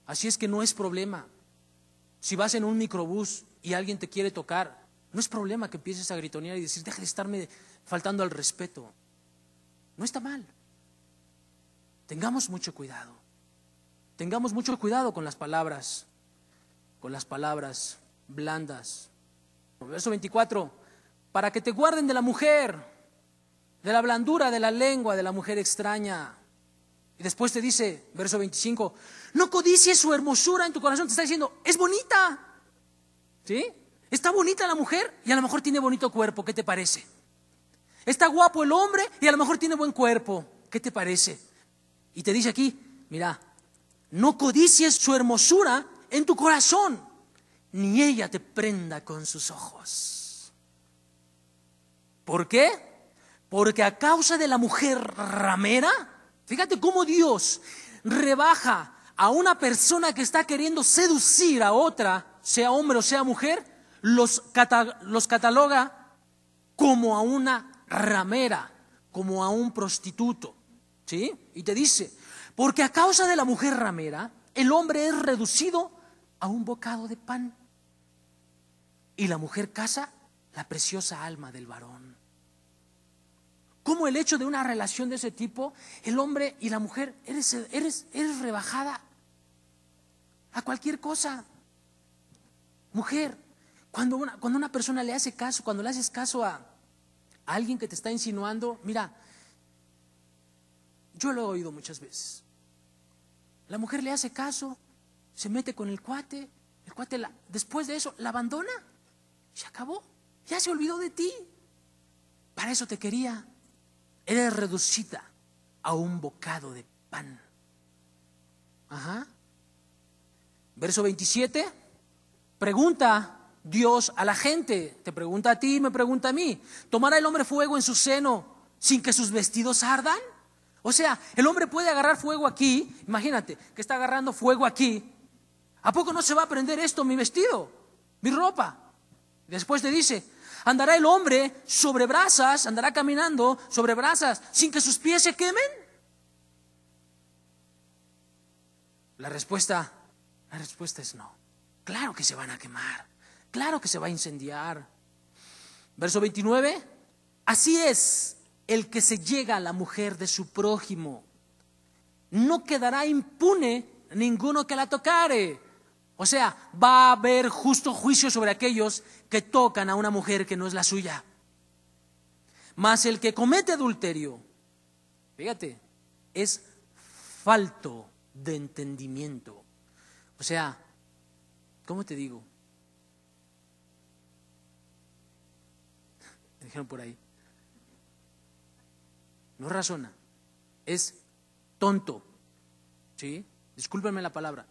Así es que no es problema. Si vas en un microbús y alguien te quiere tocar, no es problema que empieces a gritonear y decir, deje de estarme faltando al respeto. No está mal. Tengamos mucho cuidado. Tengamos mucho cuidado con las palabras blandas. Verso 24, para que te guarden de la mujer, de la blandura de la lengua de la mujer extraña. Y después te dice, verso 25, no codicies su hermosura en tu corazón. Te está diciendo, es bonita. ¿Sí? Está bonita la mujer y a lo mejor tiene bonito cuerpo. ¿Qué te parece? Está guapo el hombre y a lo mejor tiene buen cuerpo. ¿Qué te parece? Y te dice aquí, mira, no codicies su hermosura en tu corazón, ni ella te prenda con sus ojos. ¿Por qué? Porque a causa de la mujer ramera, fíjate cómo Dios rebaja a una persona que está queriendo seducir a otra, sea hombre o sea mujer, los cataloga como a una ramera, como a un prostituto, ¿sí? Y te dice, porque a causa de la mujer ramera, el hombre es reducido a un bocado de pan y la mujer caza la preciosa alma del varón. Como el hecho de una relación de ese tipo, el hombre y la mujer, eres rebajada a cualquier cosa. Mujer, cuando una persona le hace caso, cuando le haces caso a alguien que te está insinuando, mira, yo lo he oído muchas veces. La mujer le hace caso, se mete con el cuate después de eso la abandona, se acabó, ya se olvidó de ti. Para eso te quería. Eres reducida a un bocado de pan. Ajá. Verso 27, pregunta Dios a la gente, te pregunta a ti, me pregunta a mí, ¿tomará el hombre fuego en su seno sin que sus vestidos ardan? O sea, el hombre puede agarrar fuego aquí, imagínate que está agarrando fuego aquí, ¿a poco no se va a prender esto, mi vestido, mi ropa? Después te dice, ¿andará el hombre sobre brasas, andará caminando sobre brasas sin que sus pies se quemen? La respuesta es no. Claro que se van a quemar, claro que se va a incendiar. Verso 29, así es el que se llega a la mujer de su prójimo. No quedará impune ninguno que la tocare. O sea, va a haber justo juicio sobre aquellos que tocan a una mujer que no es la suya. Mas el que comete adulterio, fíjate, es falto de entendimiento. O sea, ¿cómo te digo? Me dijeron por ahí. No razona, es tonto. ¿Sí? Discúlpenme la palabra,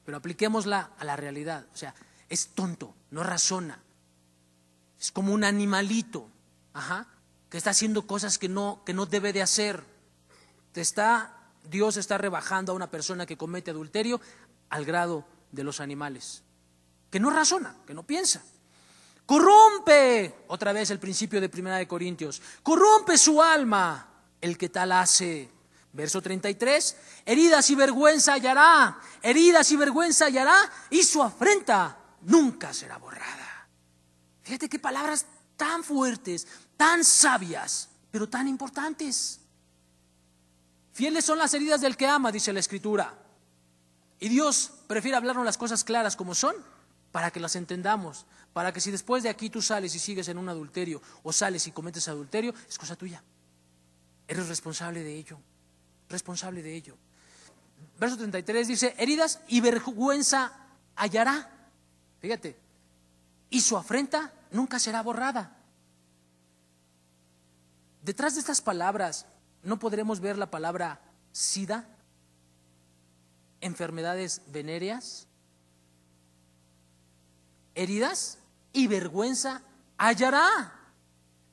pero apliquémosla a la realidad. O sea, es tonto, no razona. Es como un animalito, que está haciendo cosas que no debe de hacer. Dios está rebajando a una persona que comete adulterio al grado de los animales, que no razona, que no piensa. Corrompe, otra vez el principio de 1 Corintios, corrompe su alma el que tal hace. Verso 33, heridas y vergüenza hallará, y su afrenta nunca será borrada. Fíjate qué palabras tan fuertes, tan sabias, pero tan importantes. Fieles son las heridas del que ama, dice la Escritura. Y Dios prefiere hablarnos las cosas claras como son, para que las entendamos, para que si después de aquí tú sales y sigues en un adulterio, o sales y cometes adulterio, es cosa tuya. Eres responsable de ello. Verso 33 dice, heridas y vergüenza hallará. Fíjate, y su afrenta nunca será borrada. Detrás de estas palabras, ¿no podremos ver la palabra SIDA? Enfermedades venéreas. Heridas y vergüenza hallará.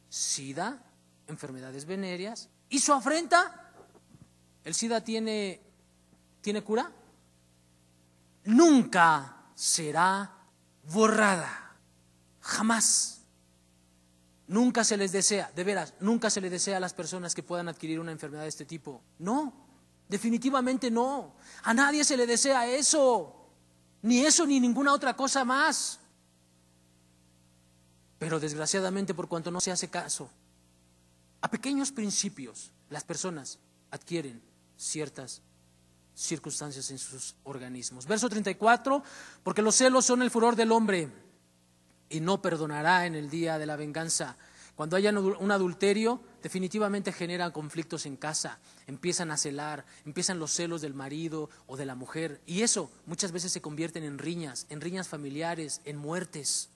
SIDA, enfermedades venéreas. ¿Y su afrenta? ¿El SIDA tiene cura? Nunca será borrada. Jamás. Nunca se les desea, de veras, nunca se les desea a las personas que puedan adquirir una enfermedad de este tipo. No, definitivamente no. A nadie se le desea eso, ni ninguna otra cosa más. Pero desgraciadamente, por cuanto no se hace caso a pequeños principios, las personas adquieren ciertas circunstancias en sus organismos. Verso 34, porque los celos son el furor del hombre y no perdonará en el día de la venganza. Cuando haya un adulterio, definitivamente generan conflictos en casa, empiezan a celar, empiezan los celos del marido o de la mujer, y eso muchas veces se convierten en riñas familiares, en muertes.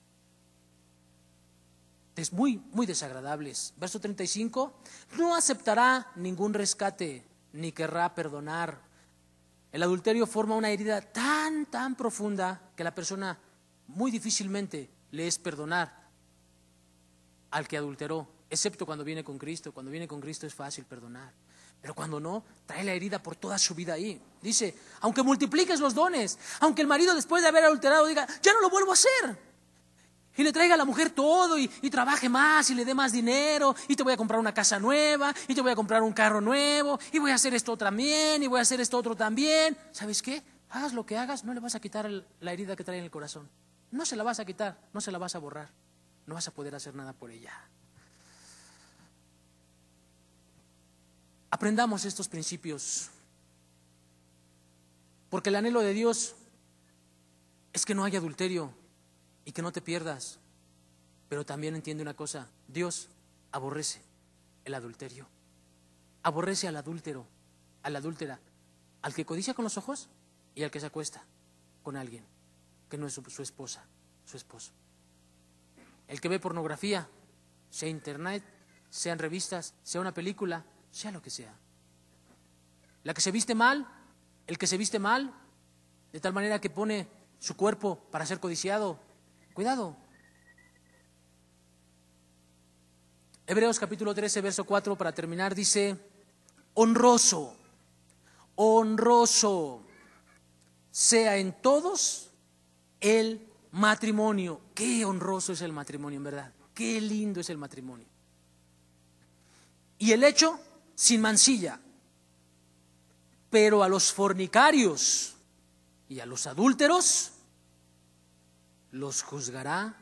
Es muy, muy desagradables. Verso 35, no aceptará ningún rescate, ni querrá perdonar. El adulterio forma una herida tan profunda que la persona muy difícilmente le es perdonar al que adulteró, excepto cuando viene con Cristo. Cuando viene con Cristo es fácil perdonar, pero cuando no, trae la herida por toda su vida ahí. Dice, aunque multipliques los dones, aunque el marido después de haber adulterado diga, ya no lo vuelvo a hacer, y le traiga a la mujer todo y trabaje más y le dé más dinero, y te voy a comprar una casa nueva, y te voy a comprar un carro nuevo, y voy a hacer esto también, y voy a hacer esto otro también. ¿Sabes qué? Hagas lo que hagas, no le vas a quitar la herida que trae en el corazón. No se la vas a quitar, no se la vas a borrar. No vas a poder hacer nada por ella. Aprendamos estos principios, porque el anhelo de Dios es que no haya adulterio y que no te pierdas. Pero también entiende una cosa, Dios aborrece el adulterio, aborrece al adúltero, a la adúltera, al que codicia con los ojos y al que se acuesta con alguien que no es su esposa, su esposo. El que ve pornografía, sea internet, sean revistas, sea una película, sea lo que sea. La que se viste mal, el que se viste mal, de tal manera que pone su cuerpo para ser codiciado. Cuidado. Hebreos capítulo 13, verso 4, para terminar, dice, honroso sea en todos el matrimonio. Qué honroso es el matrimonio, en verdad. Qué lindo es el matrimonio. Y el hecho sin mancilla. Pero a los fornicarios y a los adúlteros los juzgará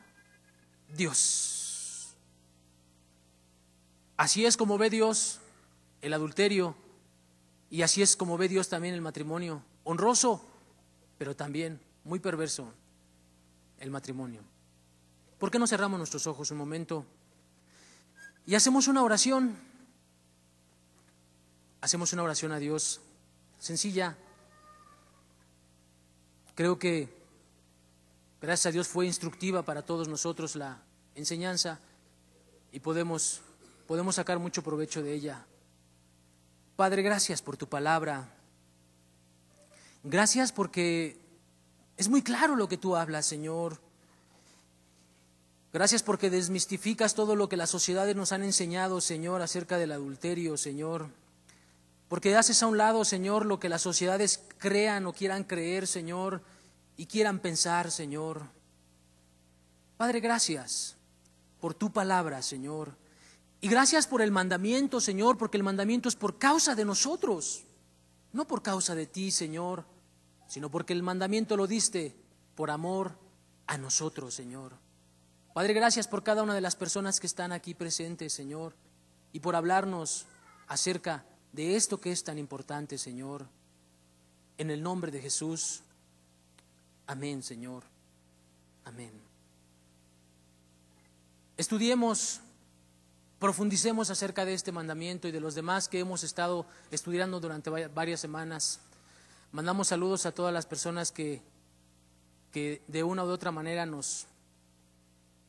Dios. Así es como ve Dios el adulterio y así es como ve Dios también el matrimonio. Honroso, pero también muy perverso el matrimonio. ¿Por qué no cerramos nuestros ojos un momento y hacemos una oración? Hacemos una oración a Dios sencilla. Creo que, gracias a Dios, fue instructiva para todos nosotros la enseñanza y podemos sacar mucho provecho de ella. Padre, gracias por tu palabra. Gracias porque es muy claro lo que tú hablas, Señor. Gracias porque desmistificas todo lo que las sociedades nos han enseñado, Señor, acerca del adulterio, Señor. Porque haces a un lado, Señor, lo que las sociedades crean o quieran creer, Señor, y quieran pensar, Señor. Padre, gracias por tu palabra, Señor. Y gracias por el mandamiento, Señor, porque el mandamiento es por causa de nosotros, no por causa de ti, Señor, sino porque el mandamiento lo diste por amor a nosotros, Señor. Padre, gracias por cada una de las personas que están aquí presentes, Señor, y por hablarnos acerca de esto que es tan importante, Señor. En el nombre de Jesús. Amén, Señor. Amén. Estudiemos, profundicemos acerca de este mandamiento y de los demás que hemos estado estudiando durante varias semanas. Mandamos saludos a todas las personas que de una u otra manera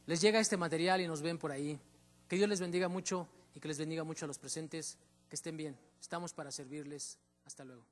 les llega este material y nos ven por ahí. Que Dios les bendiga mucho y que les bendiga mucho a los presentes. Que estén bien. Estamos para servirles. Hasta luego.